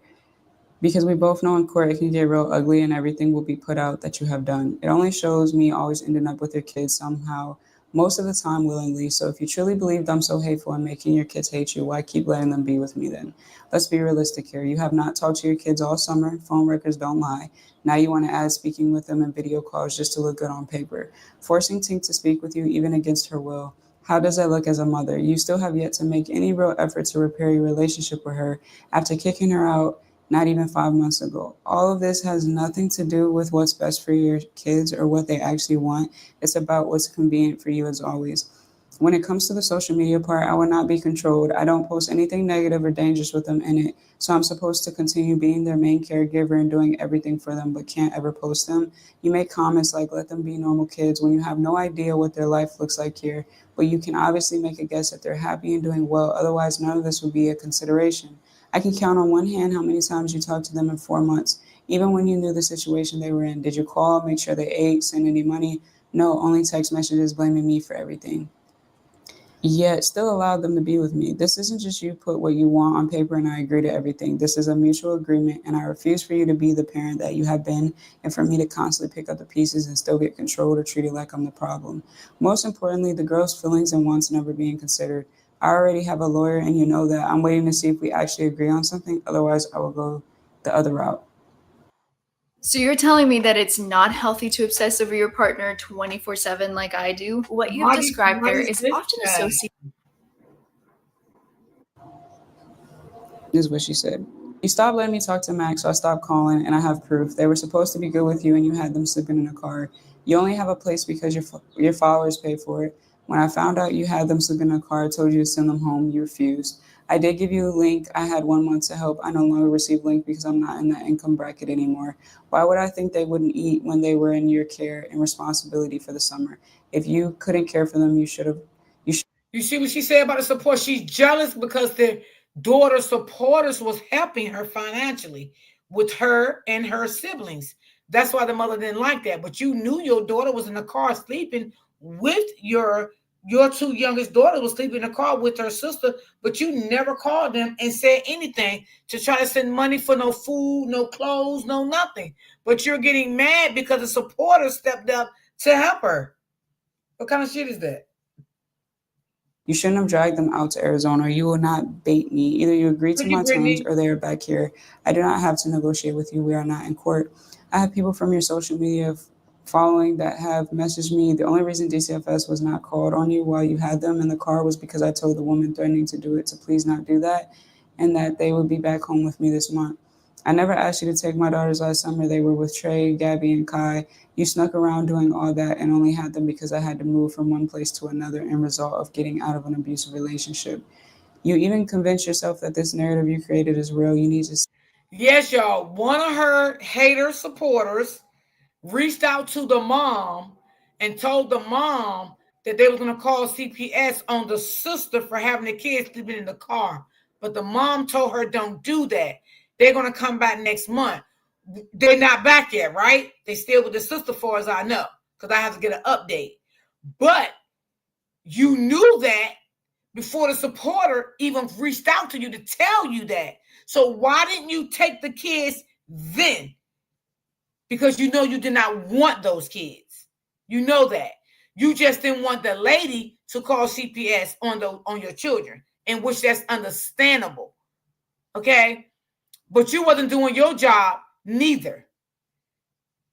because we both know in court it can get real ugly and everything will be put out that you have done. It only shows me always ending up with your kids somehow, most of the time willingly. So if you truly believed I'm so hateful and making your kids hate you, why keep letting them be with me then? Let's be realistic here. You have not talked to your kids all summer. Phone records don't lie. Now you want to add speaking with them in video calls just to look good on paper. Forcing Tink to speak with you even against her will. How does that look as a mother? You still have yet to make any real effort to repair your relationship with her after kicking her out not even 5 months ago. All of this has nothing to do with what's best for your kids or what they actually want. It's about what's convenient for you as always. When it comes to the social media part, I will not be controlled. I don't post anything negative or dangerous with them in it. So I'm supposed to continue being their main caregiver and doing everything for them, but can't ever post them. You make comments like, let them be normal kids when you have no idea what their life looks like here. But you can obviously make a guess that they're happy and doing well. Otherwise, none of this would be a consideration. I can count on one hand how many times you talked to them in 4 months, even when you knew the situation they were in. Did you call, make sure they ate, send any money? No, only text messages blaming me for everything. Yet still allowed them to be with me. This isn't just you put what you want on paper and I agree to everything. This is a mutual agreement, and I refuse for you to be the parent that you have been and for me to constantly pick up the pieces and still get controlled or treated like I'm the problem. Most importantly, the girl's feelings and wants never being considered. I already have a lawyer and you know that. I'm waiting to see if we actually agree on something. Otherwise, I will go the other route. So you're telling me that it's not healthy to obsess over your partner 24/7 like I do? What you've described there is often associated. This is what she said. You stopped letting me talk to Max, so I stopped calling, and I have proof. They were supposed to be good with you, and you had them sleeping in a car. You only have a place because your followers pay for it. When I found out you had them sleeping in a car, I told you to send them home. You refused. I did give you a link. I had 1 month to help. I no longer receive link because I'm not in that income bracket anymore. Why would I think they wouldn't eat when they were in your care and responsibility for the summer? If you couldn't care for them, you should have. You see what she said about the support? She's jealous because the daughter supporters was helping her financially with her and her siblings. That's why the mother didn't like that. But you knew your daughter was in the car sleeping with your two youngest daughters was sleeping in the car with her sister, but you never called them and said anything to try to send money for no food, no clothes, no nothing. But you're getting mad because the supporters stepped up to help her. What kind of shit is that? You shouldn't have dragged them out to Arizona. You will not bait me. Either you agree to my terms or they are back here. I do not have to negotiate with you. We are not in court. I have people from your social media following that have messaged me. The only reason DCFS was not called on you while you had them in the car was because I told the woman threatening to do it to please not do that, and that they would be back home with me this month. I never asked you to take my daughters last summer. They were with Trey, Gabby, and Kai. You snuck around doing all that and only had them because I had to move from one place to another in result of getting out of an abusive relationship. You even convinced yourself that this narrative you created is real. You need to. Yes, y'all. One of her hater supporters reached out to the mom and told the mom that they were going to call CPS on the sister for having the kids sleeping in the car. But the mom told her, don't do that. They're going to come back next month. They're not back yet, right? They still with the sister, far as I know, because I have to get an update. But you knew that before the supporter even reached out to you to tell you that. So why didn't you take the kids then? Because you know you did not want those kids. You know that. You just didn't want the lady to call CPS on your children, in which that's understandable. Okay? But you wasn't doing your job neither.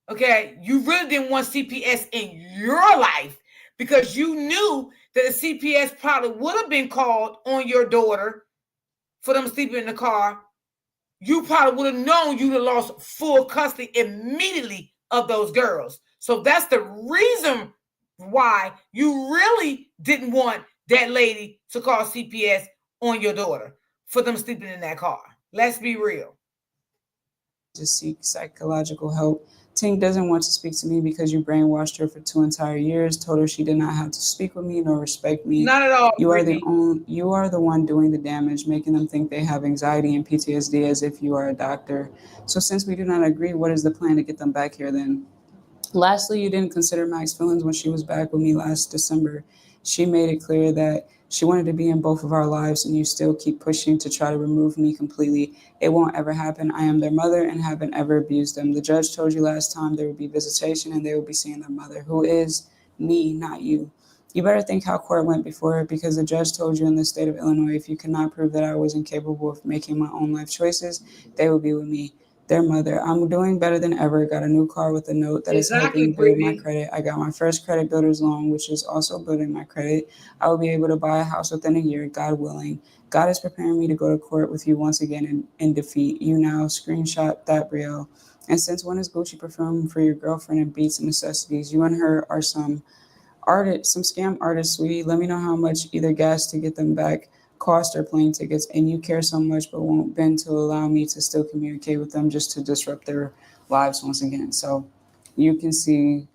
Okay? You really didn't want CPS in your life because you knew that the CPS probably would have been called on your daughter for them sleeping in the car. You probably would have known you'd have lost full custody immediately of those girls. So that's the reason why you really didn't want that lady to call CPS on your daughter for them sleeping in that car. Let's be real. To seek psychological help. Tink doesn't want to speak to me because you brainwashed her for 2 entire years, told her she did not have to speak with me nor respect me. Not at all. You are the one doing the damage, making them think they have anxiety and PTSD as if you are a doctor. So since we do not agree, what is the plan to get them back here then? Lastly, you didn't consider Max's feelings when she was back with me last December. She made it clear that she wanted to be in both of our lives, and you still keep pushing to try to remove me completely. It won't ever happen. I am their mother and haven't ever abused them. The judge told you last time there would be visitation and they would be seeing their mother, who is me, not you. You better think how court went before, because the judge told you in the state of Illinois, if you cannot prove that I was incapable of making my own life choices, they will be with me, their mother. I'm doing better than ever. Got a new car with a note that is helping build my credit. I got my first credit builder's loan, which is also building my credit. I will be able to buy a house within a year, God willing. God is preparing me to go to court with you once again in defeat. You now screenshot that, Brielle. And since when is Gucci perfume for your girlfriend and Beats and necessities? You and her are some artists, some scam artists, sweetie. Let me know how much either gas to get them back cost or plane tickets. And you care so much but won't bend to allow me to still communicate with them just to disrupt their lives once again. So you can see,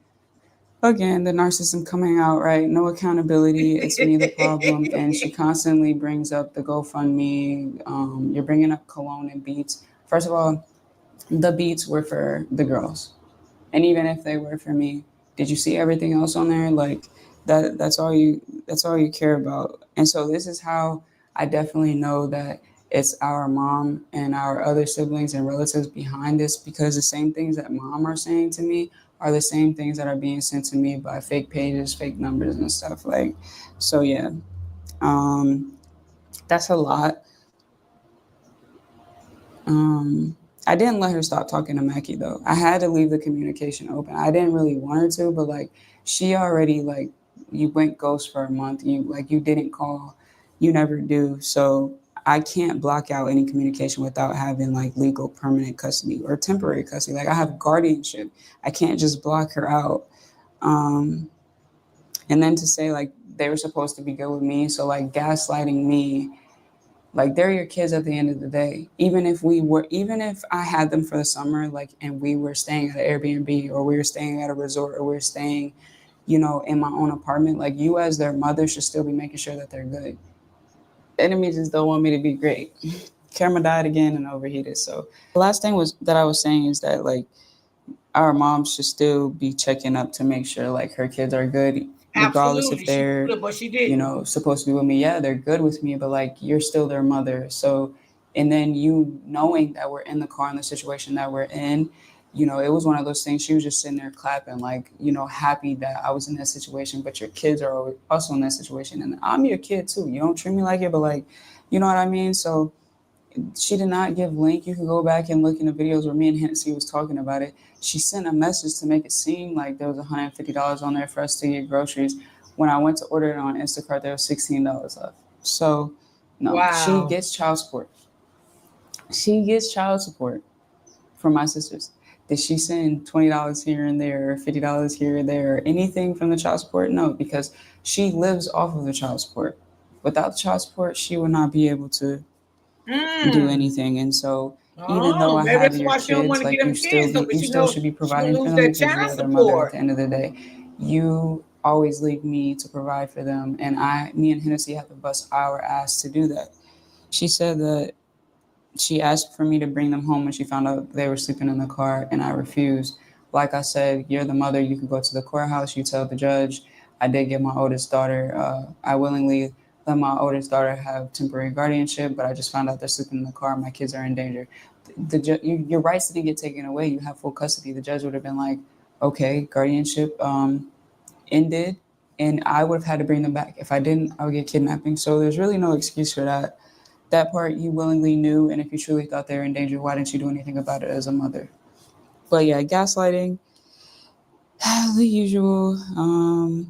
again, the narcissism coming out, right? No accountability. It's me the problem. And she constantly brings up the GoFundMe. You're bringing up cologne and Beats. First of all, the Beats were for the girls. And even if they were for me, did you see everything else on there? Like that's all you care about. And so this is how I definitely know that it's our mom and our other siblings and relatives behind this, because the same things that mom are saying to me are the same things that are being sent to me by fake pages, fake numbers and stuff. Like, so yeah. That's a lot. I didn't let her stop talking to Mackie though. I had to leave the communication open. I didn't really want her to, but like she already, like, you went ghost for a month. You didn't call. You never do. So I can't block out any communication without having like legal permanent custody or temporary custody. Like I have guardianship. I can't just block her out. And then to say like they were supposed to be good with me. So like gaslighting me. Like they're your kids at the end of the day. Even if I had them for the summer, like, and we were staying at an Airbnb or we were staying at a resort or we were staying, in my own apartment, like you as their mother should still be making sure that they're good. Enemies just don't want me to be great. Camera died again and overheated. So the last thing that I was saying is that like our moms should still be checking up to make sure like her kids are good. Regardless if they're, supposed to be with me. Yeah, they're good with me, but like you're still their mother. So, and then you knowing that we're in the car in the situation that we're in, it was one of those things. She was just sitting there clapping, like, happy that I was in that situation, but your kids are also in that situation. And I'm your kid too. You don't treat me like it, but like, you know what I mean? So she did not give link. You can go back and look in the videos where me and Hennessy was talking about it. She sent a message to make it seem like there was $150 on there for us to get groceries. When I went to order it on Instacart, there was $16 left. So, no, wow. She gets child support. She gets child support from my sisters. Did she send $20 here and there, or $50 here or there, or anything from the child support? No, because she lives off of the child support. Without the child support, she would not be able to do anything. And so even though I have your kids, like you still should be providing for them because you are their mother at the end of the day. You always leave me to provide for them. And me and Hennessy have to bust our ass to do that. She said that she asked for me to bring them home when she found out they were sleeping in the car, and I refused. Like I said, you're the mother. You can go to the courthouse. You tell the judge. I did get my oldest daughter. I willingly let my oldest daughter have temporary guardianship, but I just found out they're sleeping in the car. My kids are in danger. Your rights didn't get taken away. You have full custody. The judge would have been like, okay, guardianship ended, and I would have had to bring them back. If I didn't, I would get kidnapping. So there's really no excuse for that. That part you willingly knew, and if you truly thought they were in danger, why didn't you do anything about it as a mother? But yeah, gaslighting. The usual.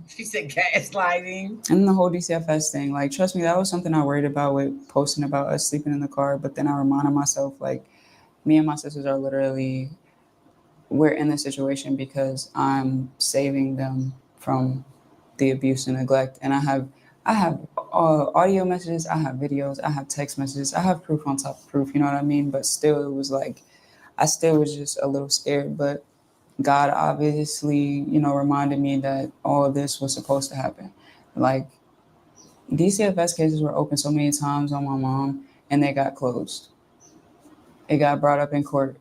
She said gaslighting. And the whole DCFS thing. Like, trust me, that was something I worried about with posting about us sleeping in the car. But then I reminded myself, like, me and my sisters are literally, we're in this situation because I'm saving them from the abuse and neglect. And I have audio messages, I have videos, I have text messages, I have proof on top of proof, you know what I mean? But still, it was like, I still was just a little scared. But God obviously, reminded me that all of this was supposed to happen. Like, DCFS cases were open so many times on my mom, and they got closed. It got brought up in court.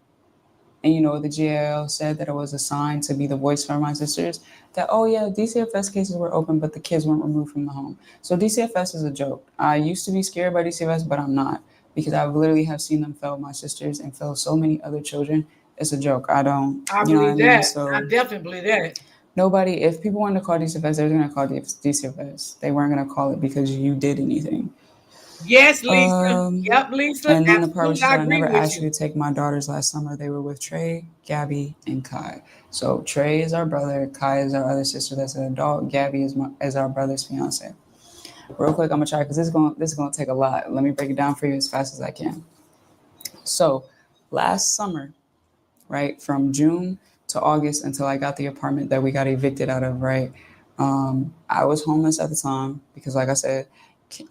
And you know, the GAL said that it was assigned to be the voice for my sisters. That, oh yeah, DCFS cases were open, but the kids weren't removed from the home. So DCFS is a joke. I used to be scared by DCFS, but I'm not, because I literally have seen them fail my sisters and fail so many other children. It's a joke. I don't, I you know what I believe mean? that. So I definitely believe that. nobody, if people wanted to call DCFS, they were going to call DCFS. They weren't going to call it because you did anything. Yes, Lisa. Yep, Lisa. And then the part where Absolutely, she I said, I agree never with asked you you. to take my daughters last summer. They were with Trey, Gabby, and Kai. So Trey is our brother. Kai is our other sister that's an adult. Gabby is our brother's fiance. Real quick, I'm going to try, because this is gonna take a lot. Let me break it down for you as fast as I can. So last summer, right, from June to August until I got the apartment that we got evicted out of, right, I was homeless at the time because, like I said,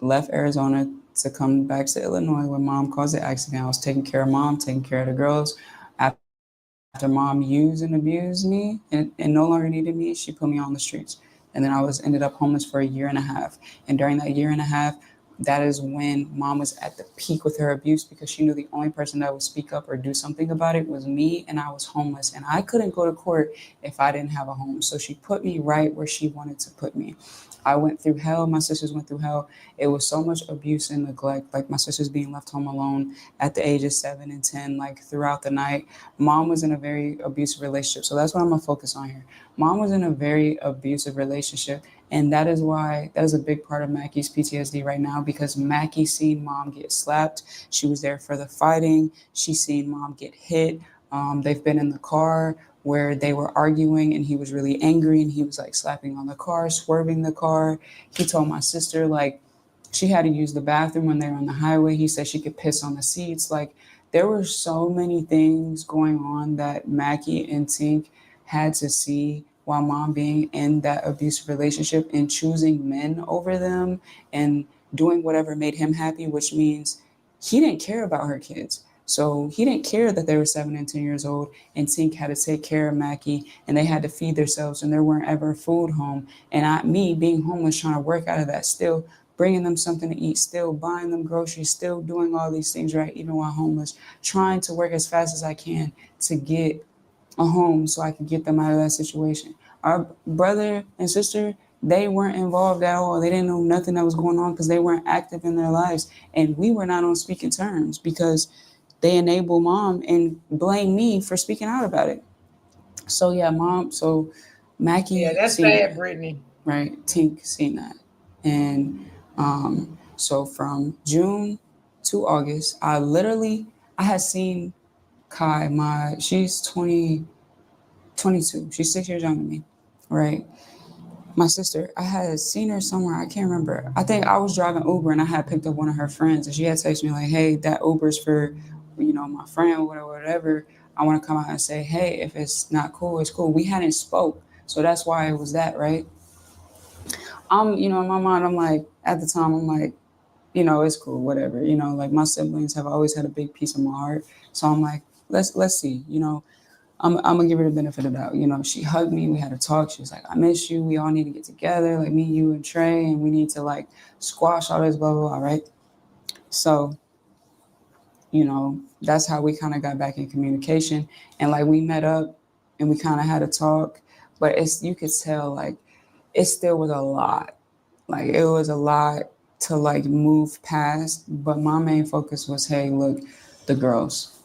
left Arizona to come back to Illinois when mom caused the accident. I was taking care of mom, taking care of the girls. After mom used and abused me and no longer needed me, she put me on the streets. And then I ended up homeless for a year and a half. And during that year and a half, that is when mom was at the peak with her abuse, because she knew the only person that would speak up or do something about it was me, and I was homeless. And I couldn't go to court if I didn't have a home. So she put me right where she wanted to put me. I went through hell. My sisters went through hell. It was so much abuse and neglect, like my sisters being left home alone at the age of 7 and 10, like throughout the night. Mom was in a very abusive relationship. So that's what I'm going to focus on here. Mom was in a very abusive relationship. And that is a big part of Mackie's PTSD right now, because Mackie seen mom get slapped. She was there for the fighting. She seen mom get hit. They've been in the car where they were arguing and he was really angry and he was like slapping on the car, swerving the car. He told my sister like she had to use the bathroom when they were on the highway. He said she could piss on the seats. Like there were so many things going on that Mackie and Tink had to see while mom being in that abusive relationship and choosing men over them and doing whatever made him happy, which means he didn't care about her kids. So he didn't care that they were 7 and 10 years old, and Tink had to take care of Mackie, and they had to feed themselves, and there weren't ever food home. And me being homeless, trying to work out of that, still bringing them something to eat, still buying them groceries, still doing all these things, right, even while homeless, trying to work as fast as I can to get a home so I could get them out of that situation. Our brother and sister, they weren't involved at all. They didn't know nothing that was going on because they weren't active in their lives. And we were not on speaking terms because they enable mom and blame me for speaking out about it. So yeah, Mackie Yeah, that's seen bad, that, Brittany. right? Tink seen that. And so from June to August, I had seen Kai, she's 22. She's 6 years younger than me, right? My sister, I had seen her somewhere. I can't remember. I think I was driving Uber and I had picked up one of her friends, and she had texted me like, "Hey, that Uber's for, my friend, whatever. I want to come out and say, hey, if it's not cool, it's cool." We hadn't spoke, so that's why it was that, right? In my mind, I'm like, at the time, I'm like, it's cool, whatever. Like my siblings have always had a big piece of my heart, so I'm like, let's see, I'm gonna give her the benefit of the doubt. She hugged me. We had a talk. She was like, "I miss you. We all need to get together, like me, you, and Trey, and we need to like squash all this, blah, blah, blah." Right. So, that's how we kind of got back in communication. And like we met up and we kind of had a talk, but you could tell like it still was a lot. Like it was a lot to like move past. But my main focus was, hey, look, the girls.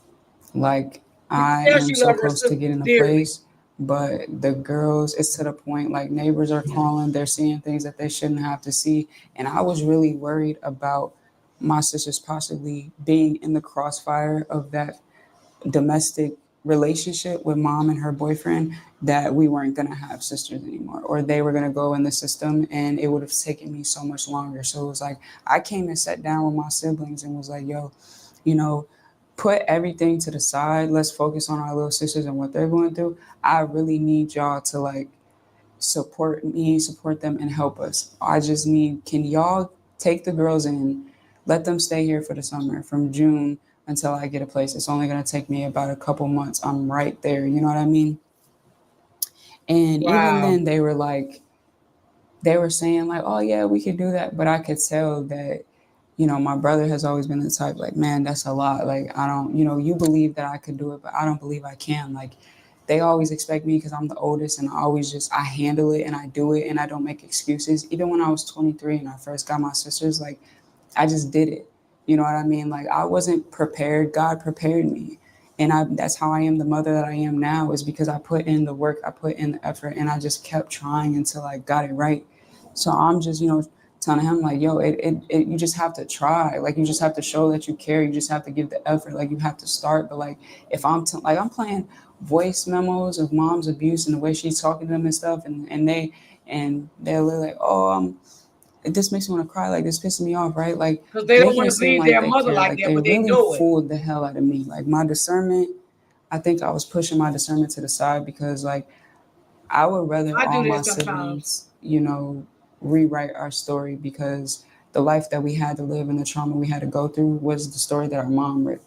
Like I am so close to getting a place, but the girls, it's to the point like neighbors are calling, they're seeing things that they shouldn't have to see. And I was really worried about my sisters possibly being in the crossfire of that domestic relationship with mom and her boyfriend, that we weren't going to have sisters anymore, or they were going to go in the system and it would have taken me so much longer. So it was like I came and sat down with my siblings and was like, yo, put everything to the side. Let's focus on our little sisters and what they're going through. I really need y'all to like support me, support them, and help us. Can y'all take the girls in, let them stay here for the summer from June until I get a place. It's only going to take me about a couple months. I'm right there. You know what I mean? And even then they were saying like, oh yeah, we could do that. But I could tell that, my brother has always been the type like, man, that's a lot. Like, I don't, you believe that I could do it, but I don't believe I can. Like, they always expect me because I'm the oldest and I handle it and I do it and I don't make excuses. Even when I was 23 and I first got my sisters, like, I just did it. You know what I mean? Like, I wasn't prepared. God prepared me. And that's how I am the mother that I am now, is because I put in the work, I put in the effort, and I just kept trying until I got it right. So I'm just, telling him like, yo, you just have to try. Like, you just have to show that you care. You just have to give the effort. Like, you have to start. But like, if I'm I'm playing voice memos of mom's abuse and the way she's talking to them and stuff, and they're like, oh, this makes me want to cry. Like, this pisses me off, right? Like, because they don't making want it to seem leave like their they mother care. like Like, that, they but they really do it. fooled the hell out of me. Like, my discernment, I think I was pushing my discernment to the side because, like, I would rather I do all my that sometimes. siblings, rewrite our story, because the life that we had to live and the trauma we had to go through was the story that our mom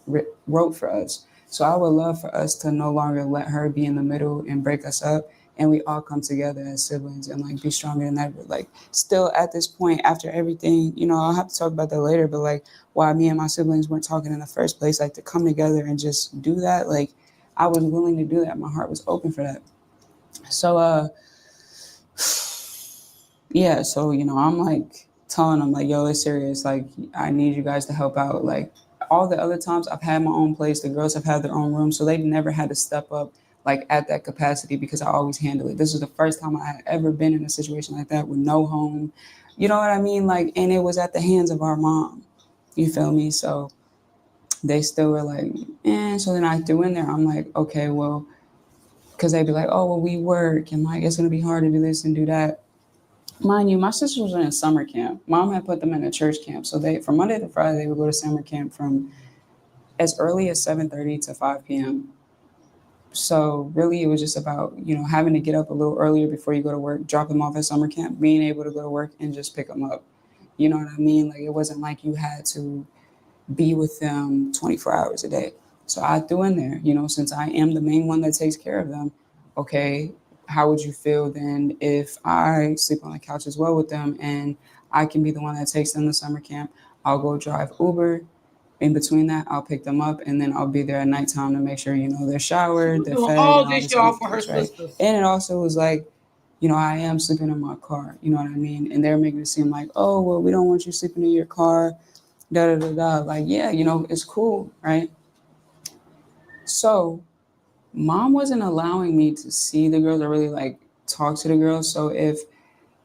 wrote for us. So I would love for us to no longer let her be in the middle and break us up, and we all come together as siblings and like be stronger than ever. Like, still at this point, after everything, I'll have to talk about that later, but like, why me and my siblings weren't talking in the first place, like, to come together and just do that, like, I was willing to do that. My heart was open for that. So yeah, so I'm like telling them like, yo, it's serious. Like, I need you guys to help out. Like, all the other times I've had my own place, the girls have had their own room, so they never had to step up like at that capacity because I always handle it. This was the first time I had ever been in a situation like that with no home. You know what I mean? Like, and it was at the hands of our mom. You feel me? So they still were like, so then I threw in there. I'm like, okay, well, because they'd be like, oh, well, we work and like it's gonna be hard to do this and do that. Mind you, my sisters were in a summer camp. Mom had put them in a church camp. So they, from Monday to Friday, they would go to summer camp from as early as 7:30 to 5 p.m. So really it was just about, having to get up a little earlier before you go to work, drop them off at summer camp, being able to go to work and just pick them up. You know what I mean? Like, it wasn't like you had to be with them 24 hours a day. So I threw in there, since I am the main one that takes care of them, okay, how would you feel then if I sleep on the couch as well with them and I can be the one that takes them to summer camp? I'll go drive Uber. In between that, I'll pick them up and then I'll be there at nighttime to make sure, they're showered, they're Doing fed, all and all this, this y'all, other for her things, right? sisters. And it also was like, I am sleeping in my car, you know what I mean? And they're making it seem like, oh, well, we don't want you sleeping in your car, da da da da. Like, yeah, it's cool, right? So mom wasn't allowing me to see the girls or really like talk to the girls. So if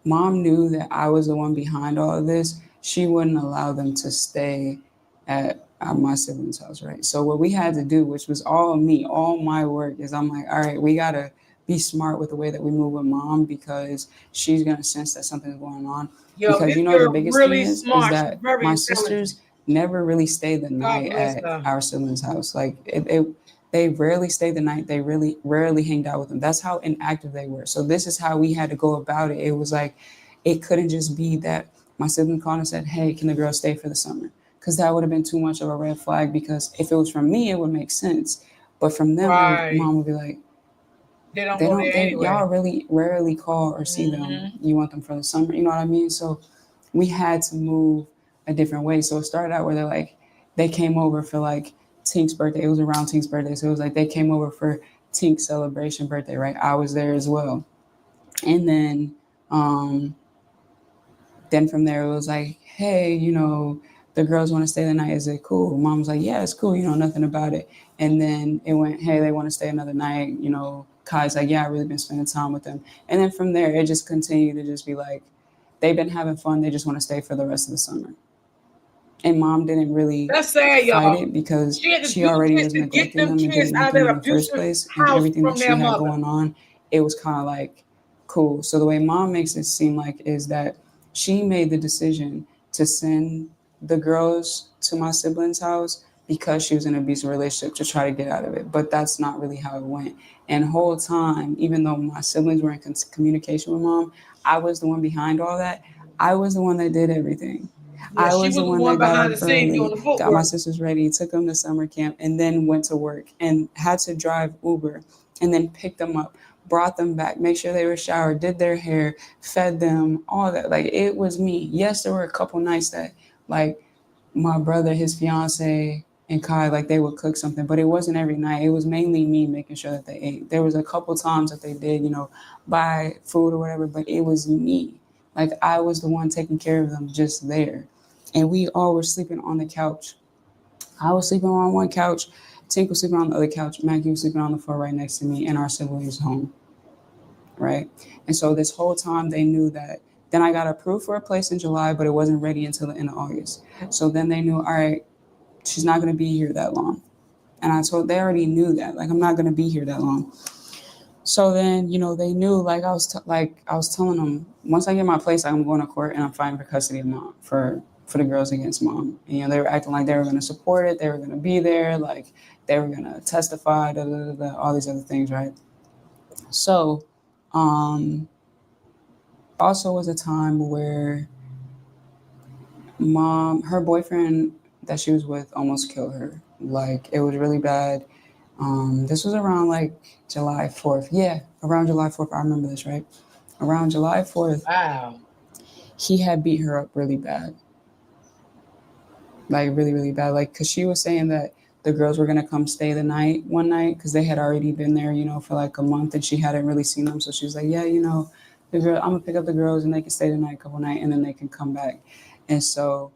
mom knew that I was the one behind all of this, she wouldn't allow them to stay at my siblings' house, right? So what we had to do, which was all me, all my work, is I'm like, all right, we gotta be smart with the way that we move with mom because she's gonna sense that something's going on. Yo, Because this the girl biggest thing really is smart. She's that very my intelligent. sisters never really stayed the God night bless at her. our siblings' house. Like they rarely stayed the night. They really rarely hanged out with them. That's how inactive they were. So this is how we had to go about it. It was like, it couldn't just be that my sibling called and said, hey, can the girl stay for the summer? Because that would have been too much of a red flag, because if it was from me, it would make sense. But from them, Right. mom would be like, They don't go there anyway. y'all really rarely call or see them. Mhm. You want them for the summer, you know what I mean? So we had to move a different way. So it started out where they came over for like Tink's birthday. It was around Tink's birthday. So it was like they came over for Tink's celebration birthday, right? I was there as well. And then from there it was like, hey, the girls want to stay the night. Is it cool? Mom was like, yeah, it's cool. Nothing about it. And then it went, hey, they want to stay another night. Kai's like, yeah, I've really been spending time with them. And then from there, it just continued to just be like, they've been having fun. They just want to stay for the rest of the summer. And mom didn't really That's sad, y'all. fight it because she already was neglecting them and didn't want them in the first place. And everything that she had going on, it was kind of like, cool. So the way mom makes it seem like is that she made the decision to send the girls to my siblings' house because she was in an abusive relationship to try to get out of it. But that's not really how it went. And the whole time, even though my siblings were in communication with mom, I was the one behind all that. I was the one that did everything. Yeah, I was the one that got up early, got my footwork. sisters ready, took them to summer camp, and then went to work and had to drive Uber and then pick them up, brought them back, make sure they were showered, did their hair, fed them, all that. Like, it was me. Yes, there were a couple nights that like my brother, his fiance, and Kai, like they would cook something, but it wasn't every night. It was mainly me making sure that they ate. There was a couple times that they did, buy food or whatever, but it was me. Like I was the one taking care of them just there. And we all were sleeping on the couch. I was sleeping on one couch, Tink was sleeping on the other couch, Mackie was sleeping on the floor right next to me, and our siblings home. Right? And so this whole time they knew that. Then I got approved for a place in July, but it wasn't ready until the end of August. So then they knew, all right, she's not going to be here that long. And they already knew that, like, I'm not going to be here that long. So then, they knew, like I was telling them, once I get my place, I'm going to court and I'm fighting for custody of mom, for the girls against mom. And, they were acting like they were going to support it. They were going to be there. Like they were going to testify, all these other things. Right. So, also was a time where mom, her boyfriend that she was with almost killed her. Like it was really bad. This was around like July 4th. Yeah, around July 4th. I remember this, right? Around July 4th. Wow. He had beat her up really bad. Like really, really bad. Like, cause she was saying that the girls were going to come stay the night one night because they had already been there, for like a month and she hadn't really seen them. So she was like, yeah, the girl, I'm going to pick up the girls and they can stay the night, a couple nights, and then they can come back. And so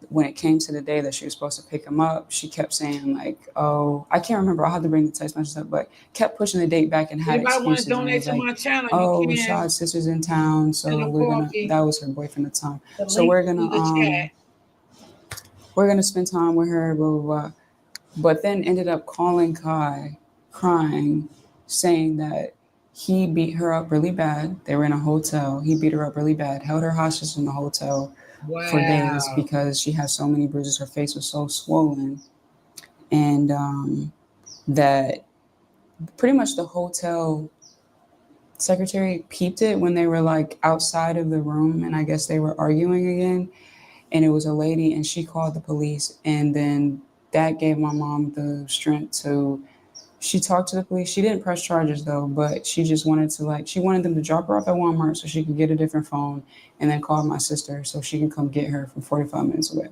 when it came to the day that she was supposed to pick him up, she kept saying like, oh, I can't remember. I'll have to bring the text messages up, but kept pushing the date back and had Anybody want excuses. to donate to like, my channel? oh, you can. Rashad's sister's in town. So that was her boyfriend at the time. So we're going to spend time with her, blah, blah, blah. But then ended up calling Kai, crying, saying that he beat her up really bad. They were in a hotel. He beat her up really bad, held her hostage in the hotel for days because she had so many bruises. Her face was so swollen. And that pretty much the hotel secretary peeped it when they were like outside of the room. And I guess they were arguing again. And it was a lady and she called the police. And then that gave my mom the strength to, she talked to the police. She didn't press charges though, but she just wanted to she wanted them to drop her off at Walmart so she could get a different phone and then call my sister so she can come get her from 45 minutes away.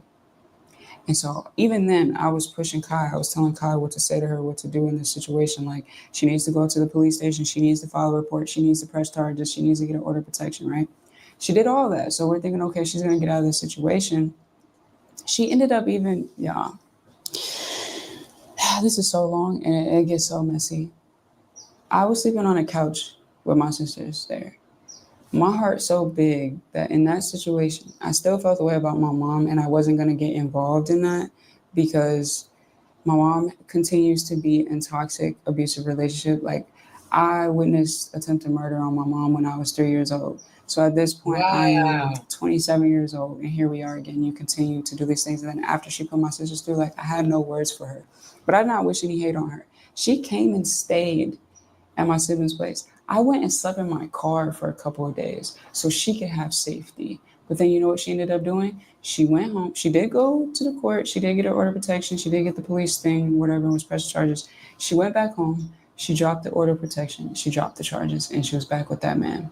And so even then I was pushing Kai. I was telling Kai what to say to her, what to do in this situation. Like she needs to go to the police station. She needs to file a report. She needs to press charges. She needs to get an order of protection, right? She did all that. So we're thinking, okay, she's going to get out of this situation. She ended up even, this is so long and it gets so messy. I was sleeping on a couch with my sisters there. My heart's so big that in that situation, I still felt the way about my mom and I wasn't going to get involved in that because my mom continues to be in toxic, abusive relationship. Like I witnessed attempted murder on my mom when I was 3 years old. So at this point, I am 27 years old, and here we are again. You continue to do these things. And then after she put my sisters through, I had no words for her. But I did not wish any hate on her. She came and stayed at my siblings' place. I went and slept in my car for a couple of days so she could have safety. But then you know what she ended up doing? She went home. She did go to the court. She did get her order of protection. She did get the police thing, whatever was press charges. She went back home. She dropped the order of protection. She dropped the charges, and she was back with that man.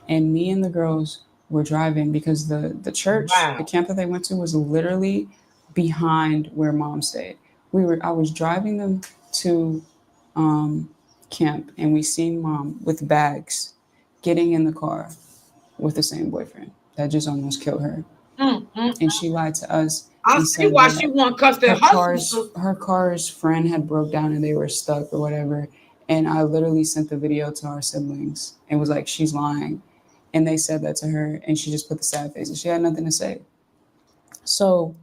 And me and the girls were driving because the church, the camp that they went to was literally behind where mom stayed. I was driving them to camp and we seen mom with bags getting in the car with the same boyfriend that just almost killed her. And she lied to us. I see why she won't cuss their her car's friend had broke down and they were stuck or whatever. And I literally sent the video to our siblings and was like, she's lying. And they said that to her and she just put the sad face and she had nothing to say. So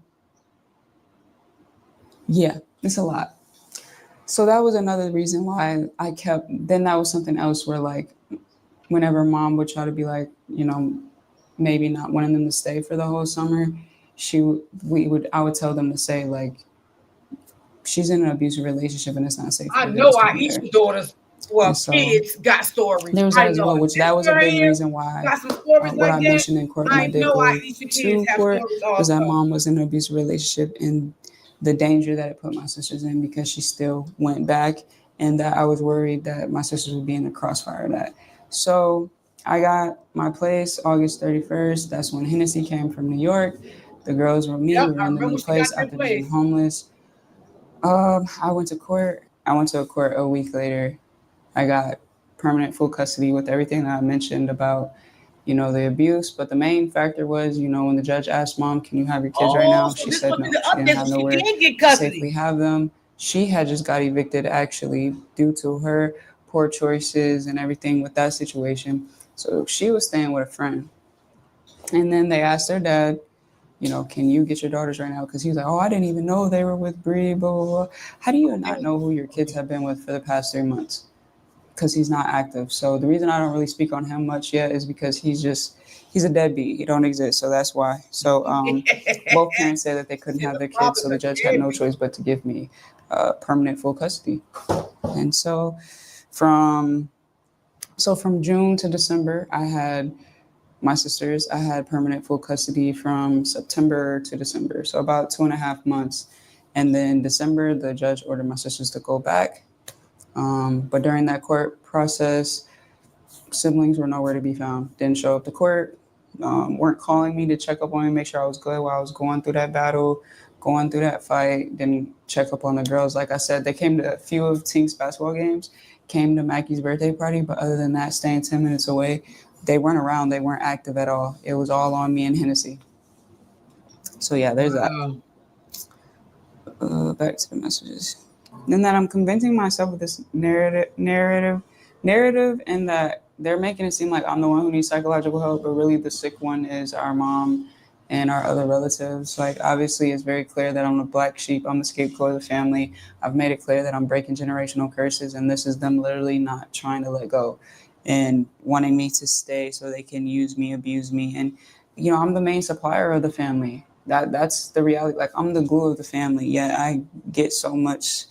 yeah, it's a lot. So that was another reason why I kept, then that was something else where whenever mom would try to be maybe not wanting them to stay for the whole summer, I would tell them to say she's in an abusive relationship and it's not safe. I know Aisha's daughters, kids got stories. There was that as well, which that was a big reason why what I mentioned in court when I did go to court was that mom was in an abusive relationship and the danger that it put my sisters in because she still went back and that I was worried that my sisters would be in the crossfire of that. So I got my place August 31st. That's when Hennessy came from New York. The girls were me. Yep, We were I in the remember new she got place that after being place. homeless. I went to court. I went to court a week later. I got permanent full custody with everything that I mentioned about, the abuse. But the main factor was, when the judge asked mom, can you have your kids right Oh, now? so She this said must be no. the She didn't update. So have she nowhere did get to safely custody. have them. She had just got evicted actually due to her poor choices and everything with that situation. So she was staying with a friend. And then they asked their dad, can you get your daughters right now? Because he was like, oh, I didn't even know they were with Bree, blah, blah, blah. How do you not know who your kids have been with for the past 3 months? Because he's not active. So the reason I don't really speak on him much yet is because he's a deadbeat. He don't exist. So that's why. So both parents said that they couldn't See, have the their kids. father's So the a judge had no deadbeat. choice but to give me permanent full custody. And from from June to December, I had my sisters. I had permanent full custody from September to December, so about 2.5 months. And then December, the judge ordered my sisters to go back. But during that court process, siblings were nowhere to be found. Didn't show up to court. Weren't calling me to check up on me, make sure I was good while I was going through that battle, going through that fight. Didn't check up on the girls. Like I said, they came to a few of Tink's basketball games, came to Mackie's birthday party, but other than that, staying 10 minutes away, they weren't around. They weren't active at all. It was all on me and Hennessy. So yeah, there's that. Wow. Back to the messages. Then that I'm convincing myself with this narrative, and that they're making it seem like I'm the one who needs psychological help, but really the sick one is our mom and our other relatives. Like, obviously, it's very clear that I'm the black sheep. I'm the scapegoat of the family. I've made it clear that I'm breaking generational curses, and this is them literally not trying to let go and wanting me to stay so they can use me, abuse me. And, I'm the main supplier of the family. That's the reality. Like, I'm the glue of the family, yet I get so much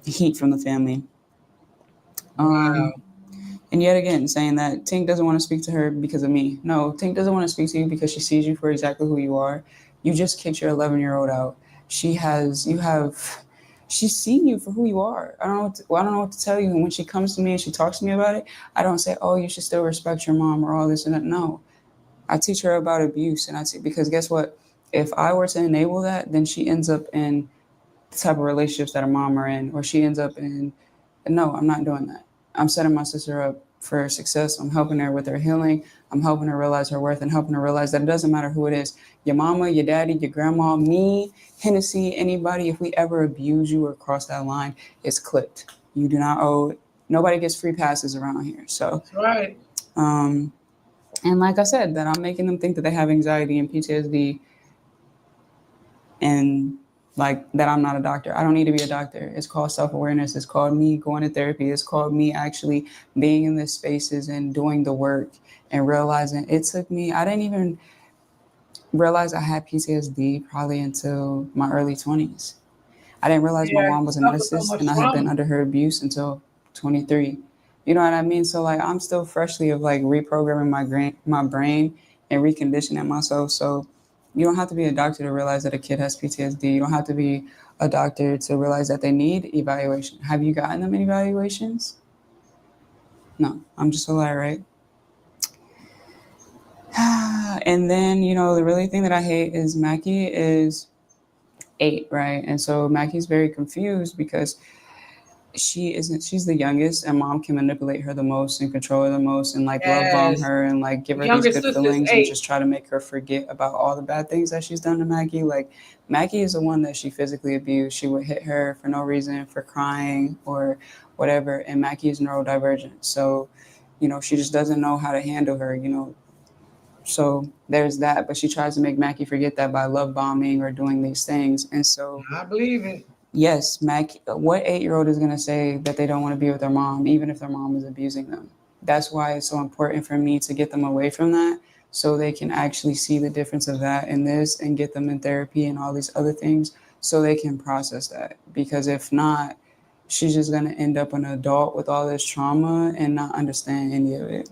heat from the family. Wow. And yet again, saying that Tink doesn't want to speak to her because of me. No, Tink doesn't want to speak to you because she sees you for exactly who you are. You just kicked your 11-year-old out. She's seen you for who you are. I don't know what to tell you. And when she comes to me and she talks to me about it, I don't say, oh, you should still respect your mom or all this and that. No, I teach her about abuse. And because guess what? If I were to enable that, then she ends up in the type of relationships that her mom are in, or she ends up in, no, I'm not doing that. I'm setting my sister up for success. I'm helping her with her healing. I'm helping her realize her worth and helping her realize that it doesn't matter who it is. Your mama, your daddy, your grandma, me, Hennessy, anybody, if we ever abuse you or cross that line, it's clipped. You do not owe it. Nobody gets free passes around here. So, That's right. And like I said, that I'm making them think that they have anxiety and PTSD and like that I'm not a doctor. I don't need to be a doctor. It's called self-awareness. It's called me going to therapy. It's called me actually being in these spaces and doing the work and realizing it took me, I didn't even realize I had PTSD probably until my early 20s. I didn't realize my Yeah, mom you was a suffer so narcissist much and I had been trauma. under her abuse until 23. You know what I mean? So like I'm still freshly of like reprogramming my brain and reconditioning myself. So you don't have to be a doctor to realize that a kid has PTSD. You don't have to be a doctor to realize that they need evaluation. Have you gotten them evaluations? No, I'm just a liar, right? And then, the really thing that I hate is Mackie is 8, right? And so Mackie's very confused because she's the youngest and mom can manipulate her the most and control her the most and like love bomb Yes. her and like give The her these younger good sister is feelings and 8. just try to make her forget about all the bad things that she's done to Maggie. Like Maggie is the one that she physically abused. She would hit her for no reason, for crying or whatever. And Maggie is neurodivergent. So, she just doesn't know how to handle her, So there's that, but she tries to make Mackie forget that by love bombing or doing these things. And so I believe it. yes, what 8-year-old is going to say that they don't want to be with their mom, even if their mom is abusing them? That's why it's so important for me to get them away from that so they can actually see the difference of that and this and get them in therapy and all these other things so they can process that. Because if not, she's just going to end up an adult with all this trauma and not understand any of it.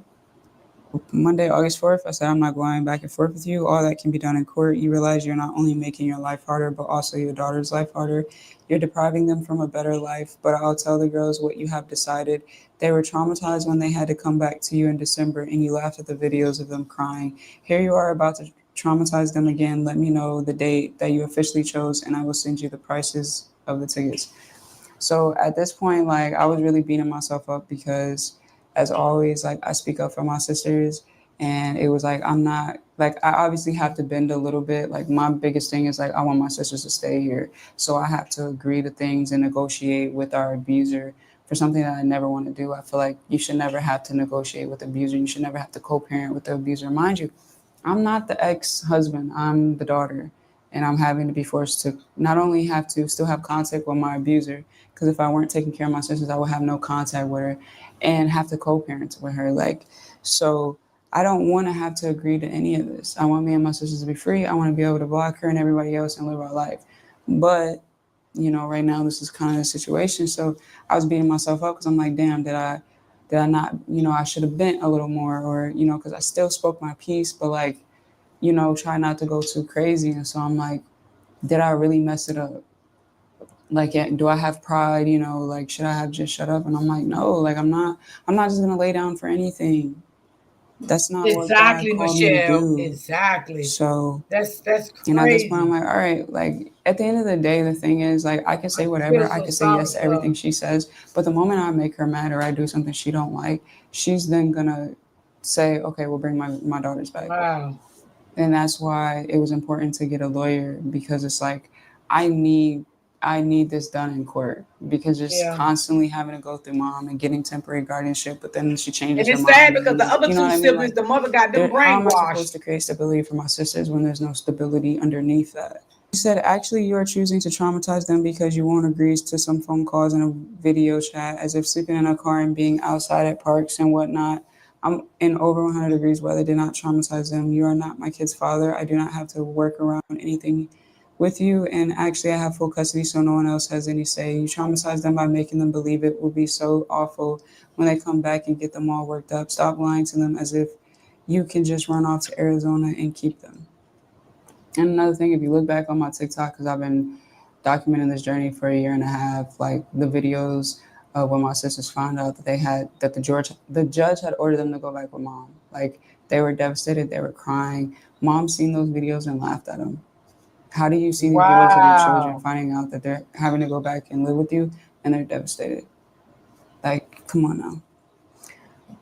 Monday, August 4th, I said, I'm not going back and forth with you. All that can be done in court. You realize you're not only making your life harder, but also your daughter's life harder. You're depriving them from a better life. But I'll tell the girls what you have decided. They were traumatized when they had to come back to you in December and you laughed at the videos of them crying. Here you are about to traumatize them again, let me know the date that you officially chose, and I will send you the prices of the tickets. So at this point, like, I was really beating myself up because, as always, like, I speak up for my sisters, and it was like, I'm not, like, I obviously have to bend a little bit. Like, my biggest thing is, like, I want my sisters to stay here. So I have to agree to things and negotiate with our abuser for something that I never want to do. I feel like you should never have to negotiate with the abuser. You should never have to co-parent with the abuser. Mind you, I'm not the ex-husband, I'm the daughter. And I'm having to be forced to not only have to still have contact with my abuser, because if I weren't taking care of my sisters, I would have no contact with her and have to co-parent with her. Like, so I don't want to have to agree to any of this. I want me and my sisters to be free. I want to be able to block her and everybody else and live our life. But, you know, right now this is kind of the situation. So I was beating myself up because I'm like, damn, did I not, you know, I should have bent a little more, or, you know, because I still spoke my piece, but like, you know, try not to go too crazy. And so I'm like, did I really mess it up? Like, do I have pride? You know, like, should I have just shut up? And I'm like, no, like, I'm not just going to lay down for anything. That's not what God Exactly, called me to Michelle. do. Exactly. So, That's and at this crazy. point, I'm like, all right, like, at the end of the day, the thing is, like, I can say whatever. I can say yes to everything she says. But the moment I make her mad or I do something she don't like, she's then going to say, okay, we'll bring my daughters back. Wow. And that's why it was important to get a lawyer, because it's like, I need this done in court, because just constantly having to go through mom and getting temporary guardianship, but then she changes her mind. And it's sad because the other two siblings, Like, the mother got them brainwashed. How am I supposed to create stability for my sisters when there's no stability underneath that? She said, actually, you are choosing to traumatize them because you won't agree to some phone calls and a video chat, as if sleeping in a car and being outside at parks and whatnot. I'm in over 100 degrees weather did not traumatize them. You are not my kid's father. I do not have to work around anything with you. And actually, I have full custody, so no one else has any say. You traumatize them by making them believe it will be so awful when they come back and get them all worked up. Stop lying to them as if you can just run off to Arizona and keep them. And another thing, if you look back on my TikTok, because I've been documenting this journey for 1.5 years, like the videos when my sisters found out that the judge had ordered them to go back with mom. Like, they were devastated, they were crying. Mom seen those videos and laughed at them. How do you see these videos of your children finding out that they're having to go back and live with you and they're devastated? Like, come on now.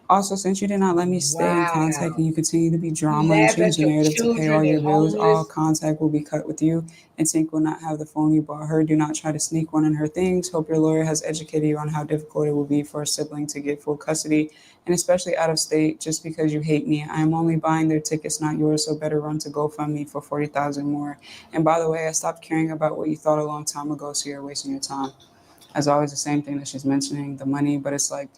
Also, since you did not let me stay in contact and you continue to be drama and change the narrative to pay all your bills, all contact will be cut with you, and Tink will not have the phone you bought her. Do not try to sneak one in her things. Hope your lawyer has educated you on how difficult it will be for a sibling to get full custody, and especially out of state, just because you hate me. I am only buying their tickets, not yours, so better run to GoFundMe for $40,000 more. And by the way, I stopped caring about what you thought a long time ago, so you're wasting your time. As always, the same thing that she's mentioning, the money, but it's like,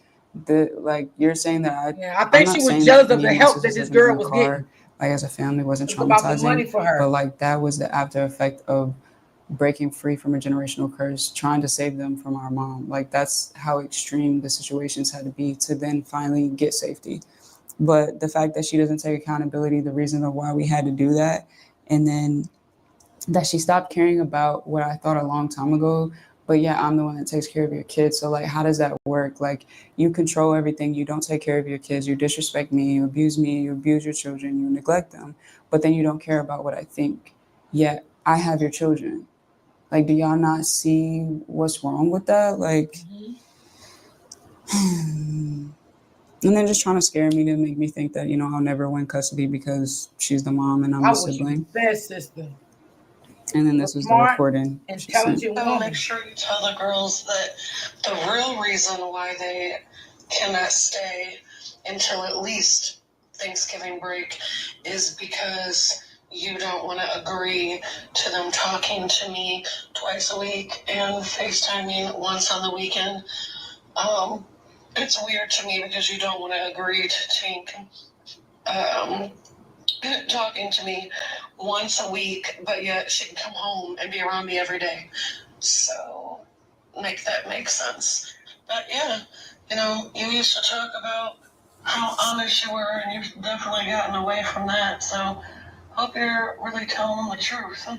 you're saying that I think she was jealous of the help that this girl was getting. Like, as a family, wasn't traumatizing, about the money for her. But like, that was the after effect of breaking free from a generational curse, trying to save them from our mom. Like, that's how extreme the situations had to be to then finally get safety. But the fact that she doesn't take accountability, the reason of why we had to do that, and then that she stopped caring about what I thought a long time ago. But yeah, I'm the one that takes care of your kids. So like, how does that work? Like, you control everything. You don't take care of your kids. You disrespect me. You abuse your children. You neglect them. But then you don't care about what I think. Yet I have your children. Like, do y'all not see what's wrong with that? Like, and then just trying to scare me to make me think that, you know, I'll never win custody because she's the mom and I'm the sibling. Best sister. And then this was the recording. So make sure you tell the girls that the real reason why they cannot stay until at least Thanksgiving break is because you don't want to agree to them talking to me twice a week and FaceTiming once on the weekend. It's weird to me because you don't want to agree to Tink talking to me once a week, but yet she can come home and be around me every day. So make that make sense. But yeah, you know, you used to talk about how honest you were, and you've definitely gotten away from that. So hope you're really telling them the truth.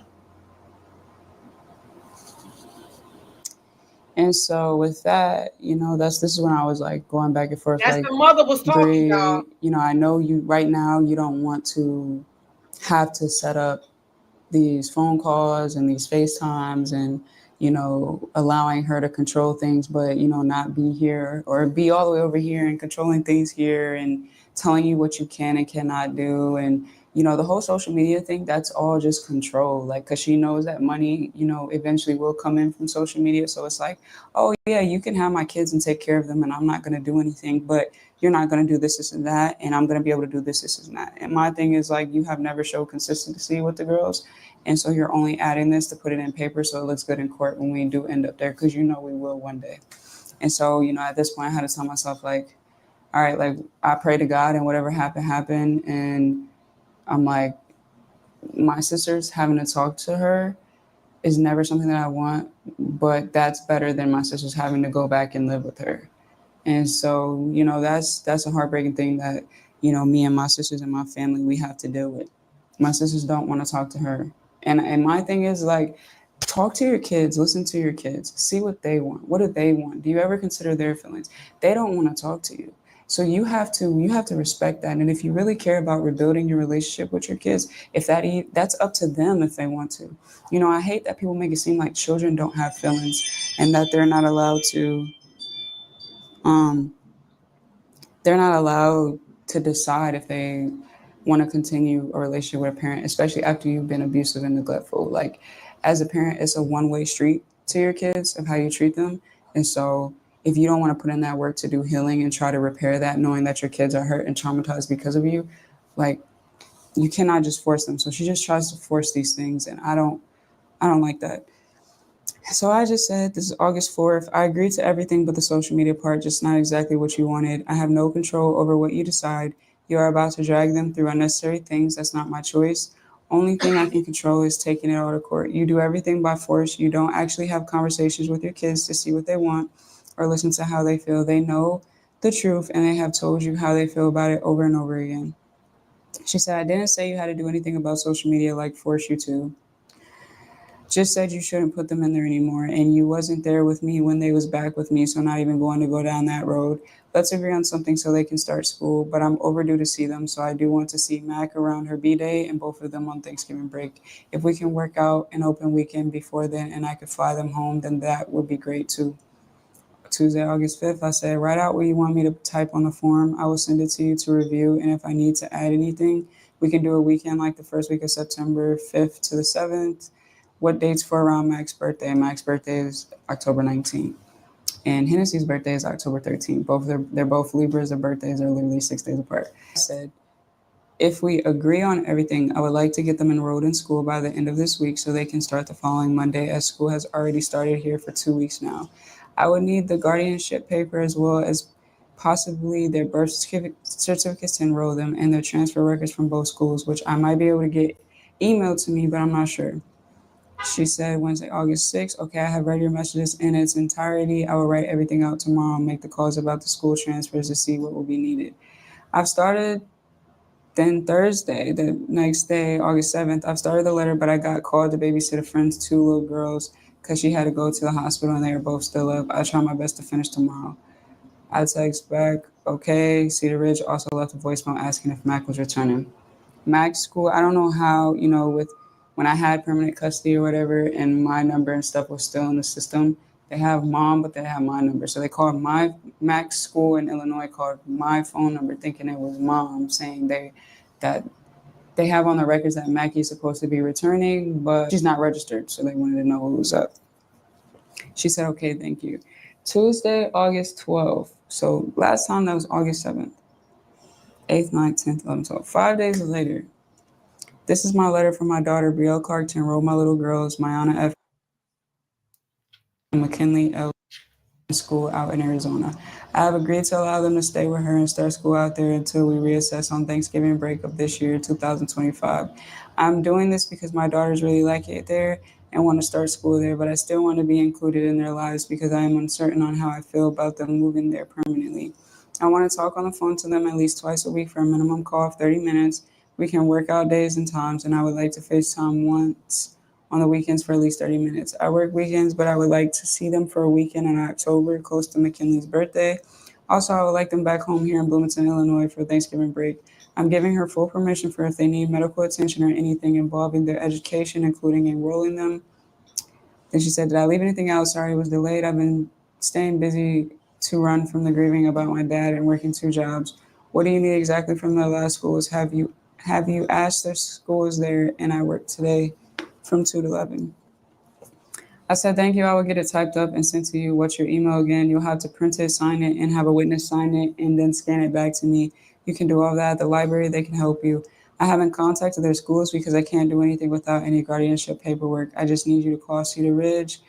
And so with that, you know, this is when I was like going back and forth. That's like, the mother was talking, y'all. You know, I know you right now, you don't want to have to set up these phone calls and these FaceTimes and, allowing her to control things, but, not be here or be all the way over here and controlling things here and telling you what you can and cannot do. And, the whole social media thing, that's all just control. Like, cause she knows that money, eventually will come in from social media. So it's like, oh yeah, you can have my kids and take care of them and I'm not going to do anything, but you're not going to do this and that. And I'm going to be able to do this and that. And my thing is like, you have never showed consistency with the girls. And so you're only adding this to put it in paper so it looks good in court when we do end up there, because we will one day. And so, at this point I had to tell myself like, all right, like I pray to God and whatever happened. And I'm like, my sister's having to talk to her is never something that I want, but that's better than my sister's having to go back and live with her. And so, that's a heartbreaking thing that, me and my sisters and my family, we have to deal with. My sisters don't want to talk to her. And my thing is like, talk to your kids, listen to your kids, see what they want. What do they want? Do you ever consider their feelings? They don't want to talk to you. So you have to respect that. And if you really care about rebuilding your relationship with your kids, that's up to them if they want to. I hate that people make it seem like children don't have feelings and that they're not allowed to decide if they want to continue a relationship with a parent, especially after you've been abusive and neglectful. Like, as a parent, it's a one-way street to your kids of how you treat them. And so if you don't want to put in that work to do healing and try to repair that, knowing that your kids are hurt and traumatized because of you, like, you cannot just force them. So she just tries to force these things, and I don't like that. So I just said, this is August 4th. I agreed to everything but the social media part, just not exactly what you wanted. I have no control over what you decide. You are about to drag them through unnecessary things. That's not my choice. Only thing I can control is taking it all to court. You do everything by force. You don't actually have conversations with your kids to see what they want or listen to how they feel. They know the truth and they have told you how they feel about it over and over again. She said, I didn't say you had to do anything about social media, like force you to. Just said you shouldn't put them in there anymore, and you wasn't there with me when they was back with me, so not even going to go down that road. Let's agree on something so they can start school, but I'm overdue to see them, so I do want to see Mac around her B-Day and both of them on Thanksgiving break. If we can work out an open weekend before then and I could fly them home, then that would be great too. Tuesday, August 5th, I said, write out what you want me to type on the form. I will send it to you to review, and if I need to add anything, we can do a weekend like the first week of September 5th to the 7th. What dates for around Mac's birthday? Mac's birthday is October 19th. And Hennessy's birthday is October 13th. They're both Libras. Their birthdays are literally 6 days apart. I said, if we agree on everything, I would like to get them enrolled in school by the end of this week so they can start the following Monday, as school has already started here for 2 weeks now. I would need the guardianship paper as well as possibly their birth certificates to enroll them and their transfer records from both schools, which I might be able to get emailed to me, but I'm not sure. She said Wednesday, August 6th, okay, I have read your messages in its entirety. I will write everything out tomorrow and make the calls about the school transfers to see what will be needed. I've started then Thursday, the next day, August 7th, I've started the letter, but I got called to babysit a friend's 2 little girls because she had to go to the hospital and they were both still up. I'll try my best to finish tomorrow. I text back, okay. Cedar Ridge also left a voicemail asking if Mac was returning. Mac's school, I don't know how, with when I had permanent custody or whatever and my number and stuff was still in the system, they have mom, but they have my number. So they called my Mac's school in Illinois, called my phone number thinking it was mom, saying that they have on the records that Mackie's supposed to be returning, but she's not registered. So they wanted to know what was up. She said, okay, thank you. Tuesday, August 12th. So last time that was August 7th. 8th, 9th, 10th, 11th, 12th. 5 days later. This is my letter from my daughter, Brielle Clark, to enroll my little girls, Mayana F. and McKinley L. school out in Arizona. I have agreed to allow them to stay with her and start school out there until we reassess on Thanksgiving break of this year, 2025. I'm doing this because my daughters really like it there and want to start school there, but I still want to be included in their lives because I am uncertain on how I feel about them moving there permanently. I want to talk on the phone to them at least twice a week for a minimum call of 30 minutes. We can work out days and times, and I would like to FaceTime once on the weekends for at least 30 minutes. I work weekends, but I would like to see them for a weekend in October, close to McKinley's birthday. Also, I would like them back home here in Bloomington, Illinois for Thanksgiving break. I'm giving her full permission for if they need medical attention or anything involving their education, including enrolling them. Then she said, did I leave anything out? Sorry, it was delayed. I've been staying busy to run from the grieving about my dad and working 2 jobs. What do you need exactly from the last schools? Have you asked their schools there? And I work today from 2 to 11. I said, thank you. I will get it typed up and sent to you. What's your email again? You'll have to print it, sign it, and have a witness sign it, and then scan it back to me. You can do all that at the library. They can help you. I haven't contacted their schools because I can't do anything without any guardianship paperwork. I just need you to call Cedar Ridge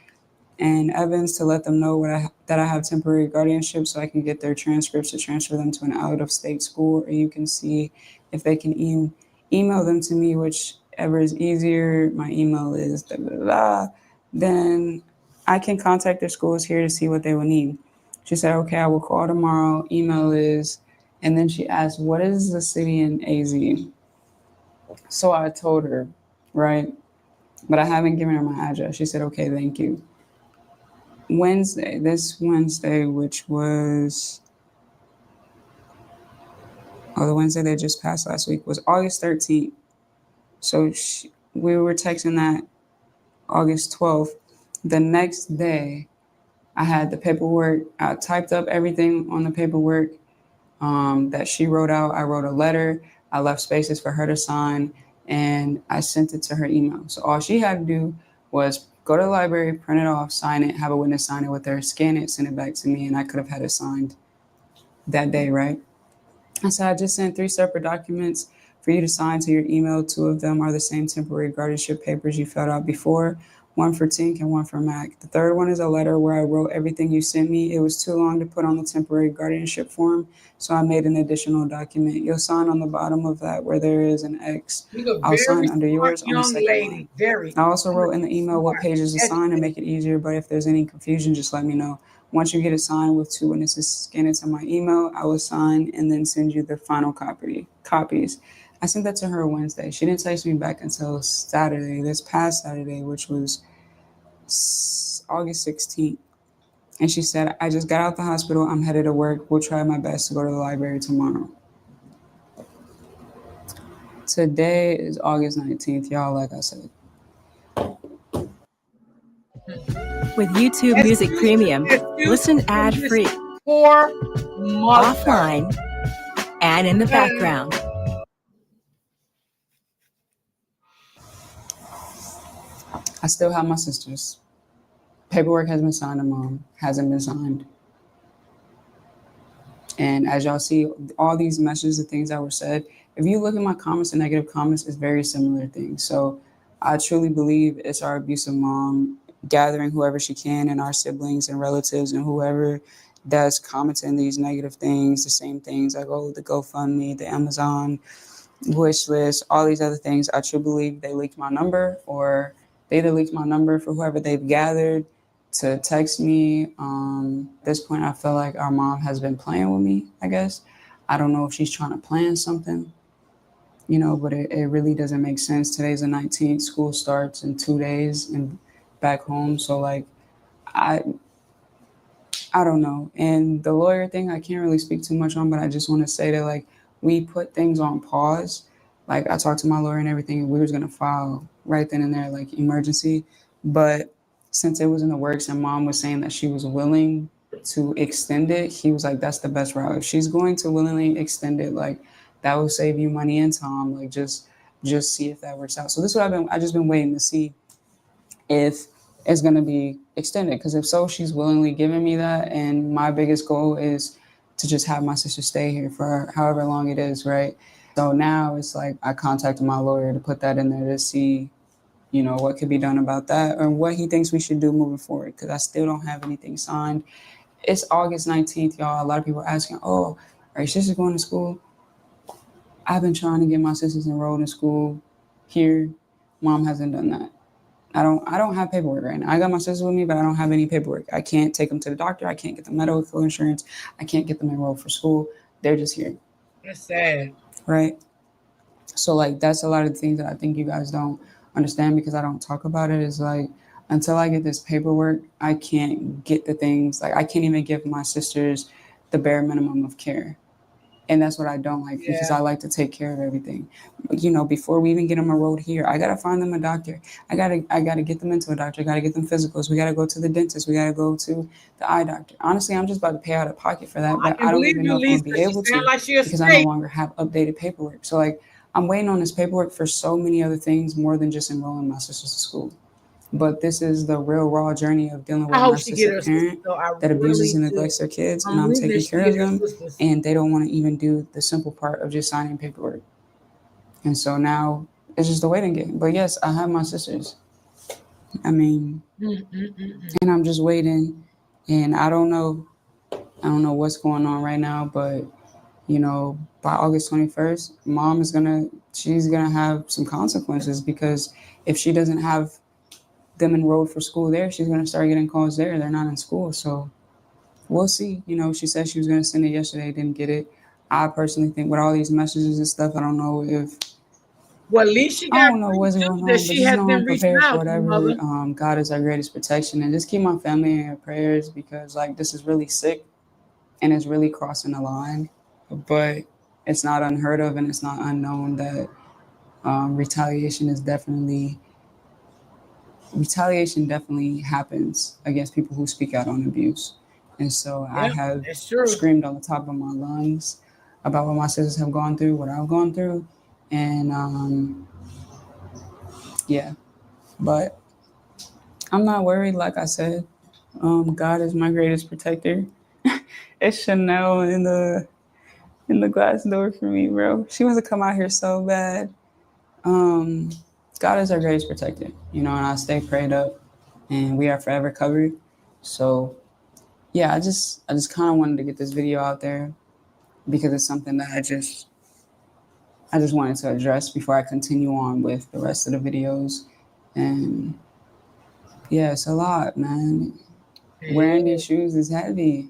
and Evans to let them know that I have temporary guardianship so I can get their transcripts to transfer them to an out-of-state school, or you can see if they can email them to me, whichever is easier. My email is blah, blah, blah. Then I can contact their schools here to see what they will need. She said, okay, I will call tomorrow. Email is, and then she asked, what is the city in AZ? So I told her, right? But I haven't given her my address. She said, okay, thank you. This Wednesday, which was, the Wednesday that just passed last week, was August 13th. So we were texting that August 12th. The next day, I had the paperwork. I typed up everything on the paperwork that she wrote out. I wrote a letter. I left spaces for her to sign, and I sent it to her email. So all she had to do was go to the library, print it off, sign it, have a witness sign it with her, scan it, send it back to me, and I could have had it signed that day, right? I said, I just sent 3 separate documents for you to sign to your email. 2 of them are the same temporary guardianship papers you filled out before, 1 for Tink and 1 for Mac. The third one is a letter where I wrote everything you sent me. It was too long to put on the temporary guardianship form, so I made an additional document. You'll sign on the bottom of that where there is an X. I'll sign under yours on the second one. Very. I also wrote in the email what pages to sign and make it easier, but if there's any confusion, just let me know. Once you get it signed with 2 witnesses, scan it to my email. I will sign and then send you the final copies. I sent that to her Wednesday. She didn't text me back until Saturday, this past Saturday, which was August 16th. And she said, I just got out the hospital. I'm headed to work. We'll try my best to go to the library tomorrow. Today is August 19th, y'all, like I said. With YouTube Music Premium, listen ad-free, offline, and in the background. I still have my sisters. Paperwork has been signed, and Mom hasn't been signed. And as y'all see, all these messages and things that were said, if you look at my comments and negative comments, it's very similar things. So I truly believe it's our abusive mom gathering whoever she can and our siblings and relatives and whoever does commenting these negative things, the same things like, the GoFundMe, the Amazon wish list, all these other things. I truly believe they leaked my number, or they either leaked my number for whoever they've gathered to text me. At this point, I feel like our mom has been playing with me, I guess. I don't know if she's trying to plan something, but it really doesn't make sense. Today's the 19th. School starts in 2 days and back home. So, I don't know. And the lawyer thing, I can't really speak too much on, but I just want to say that, we put things on pause. I talked to my lawyer and everything, and we was going to file right then and there, emergency. But since it was in the works and Mom was saying that she was willing to extend it, he was like, that's the best route. If she's going to willingly extend it, that will save you money and time. Just see if that works out. So this is what I just been waiting to see if it's going to be extended. Because if so, she's willingly giving me that. And my biggest goal is to just have my sister stay here for however long it is, right? So now it's I contacted my lawyer to put that in there to see, what could be done about that or what he thinks we should do moving forward, because I still don't have anything signed. It's August 19th, y'all. A lot of people are asking, are your sisters going to school? I've been trying to get my sisters enrolled in school here. Mom hasn't done that. I don't have paperwork right now. I got my sisters with me, but I don't have any paperwork. I can't take them to the doctor. I can't get them medical insurance. I can't get them enrolled for school. They're just here. It's sad. Right? So, that's a lot of the things that I think you guys don't understand because I don't talk about it, is until I get this paperwork, I can't get the things, I can't even give my sisters the bare minimum of care. And that's what I don't like, because Yeah. I like to take care of everything. Before we even get them enrolled here, I gotta find them a doctor. I gotta get them into a doctor. I gotta get them physicals. We gotta go to the dentist. We gotta go to the eye doctor. Honestly, I'm just about to pay out of pocket for that, I but can I don't believe even you, know if I'm Lisa. gonna be able She sound to, like she a because I no snake. longer have updated paperwork. So like, I'm waiting on this paperwork for so many other things more than just enrolling my sisters to school. But this is the real raw journey of dealing with I a hope she get her narcissistic sister, parent though. I that abuses really and do. neglects their kids, and I'm I'm rooting that taking she care get of her them, sisters. and they don't want to even do the simple part of just signing paperwork. And so now it's just a waiting game. But yes, I have my sisters. I mean, and I'm just waiting, and I don't know what's going on right now, but by August 21st, she's gonna have some consequences, because if she doesn't have them enrolled for school there, she's gonna start getting calls there. They're not in school, so we'll see. She said she was gonna send it yesterday, didn't get it. I personally think with all these messages and stuff, I don't know if Well, at least she I got don't know what's proof going too that on, but she just has know been I'm reaching prepared for out to whatever. mother. God is our greatest protection, and just keep my family in your prayers, because like this is really sick and it's really crossing the line. But it's not unheard of, and it's not unknown that retaliation definitely happens against people who speak out on abuse. And so I Yeah, have that's true. screamed on the top of my lungs about what my sisters have gone through, what I've gone through, and yeah. But I'm not worried. Like I said, God is my greatest protector. It's Chanel in the glass door for me, bro. She wants to come out here so bad. God is our greatest protector, and I stay prayed up, and we are forever covered. So yeah, I just kind of wanted to get this video out there, because it's something that I just wanted to address before I continue on with the rest of the videos. And yeah, it's a lot, man. Wearing these shoes is heavy,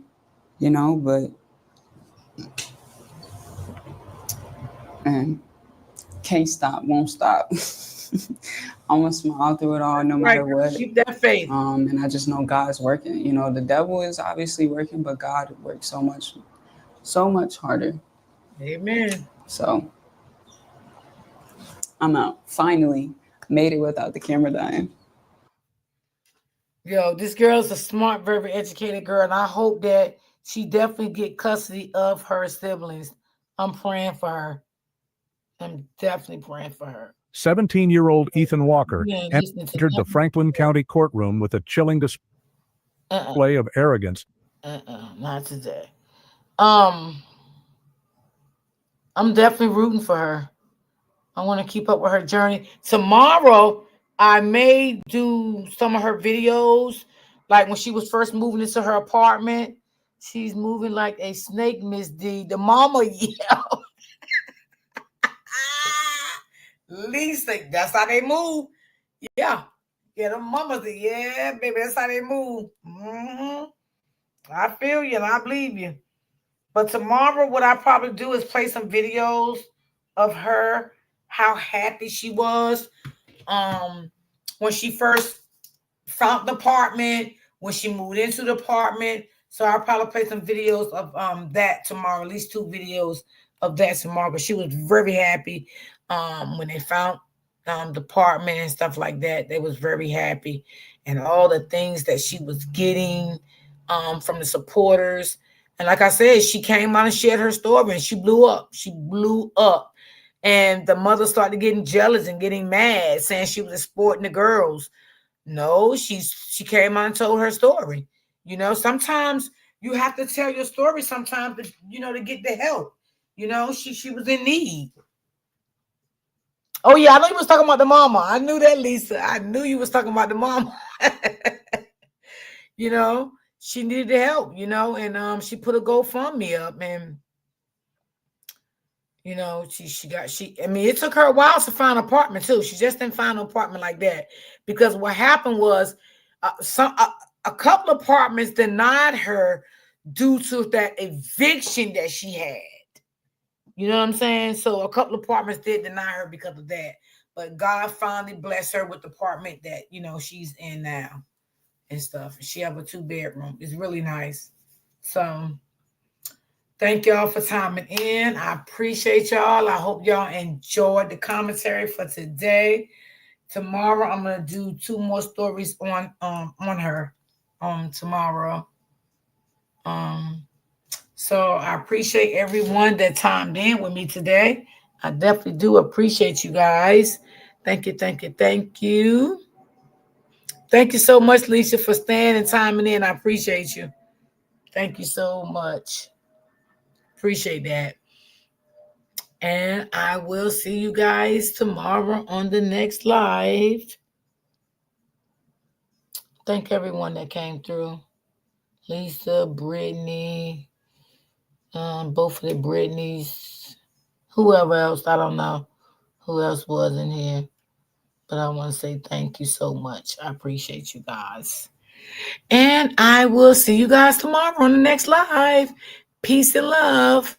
but man, can't stop, won't stop. I'm gonna smile through it all, no matter what. Keep that faith. And I just know God's working. The devil is obviously working, but God works so much harder. Amen. So I'm out. Finally made it without the camera dying. Yo, this girl is a smart, very educated girl, and I hope that she definitely get custody of her siblings. I'm praying for her. I'm definitely praying for her. 17-year-old Ethan Walker entered the Franklin County courtroom with a chilling display of arrogance. Not today. I'm definitely rooting for her. I want to keep up with her journey. Tomorrow, I may do some of her videos, like when she was first moving into her apartment. She's moving like a snake, Miss D. The mama yelled. Lisa, that's how they move. Yeah. The mamas, yeah, baby, that's how they move. I feel you and I believe you. But tomorrow, what I probably do is play some videos of her, how happy she was when she first found the apartment, when she moved into the apartment. So I'll probably play some videos of that tomorrow, at least 2 videos of that tomorrow. But she was very happy when they found the apartment and stuff like that. They was very happy, and all the things that she was getting from the supporters. And like I said, she came out and shared her story, and she blew up. She blew up. And the mother started getting jealous and getting mad, saying she was exploiting the girls. No, she came out and told her story. Sometimes you have to tell your story sometimes to get the help. She was in need. Oh yeah, I know you was talking about the mama. I knew that, Lisa. I knew you was talking about the mama. She needed the help, and she put a GoFundMe up, and it took her a while to find an apartment too. She just didn't find an apartment like that, because what happened was a couple of apartments denied her due to that eviction that she had. You know what I'm saying? So a couple of apartments did deny her because of that, but God finally blessed her with the apartment that she's in now and stuff. She have a 2-bedroom. It's really nice. So Thank y'all for timing in. I appreciate y'all. I hope y'all enjoyed the commentary for today. Tomorrow, I'm gonna do 2 more stories on her tomorrow. So I appreciate everyone that timed in with me today. I definitely do appreciate you guys. Thank you, thank you, thank you. Thank you so much, Lisa, for staying and timing in. I appreciate you. Thank you so much. Appreciate that. And I will see you guys tomorrow on the next live. Thank everyone that came through. Lisa, Brittany, both of the Britneys, whoever else, I don't know who else was in here. But I want to say thank you so much. I appreciate you guys. And I will see you guys tomorrow on the next live. Peace and love.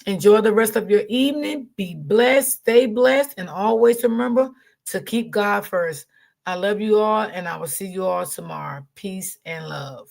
Enjoy the rest of your evening. Be blessed, stay blessed, and always remember to keep God first. I love you all, and I will see you all tomorrow. Peace and love.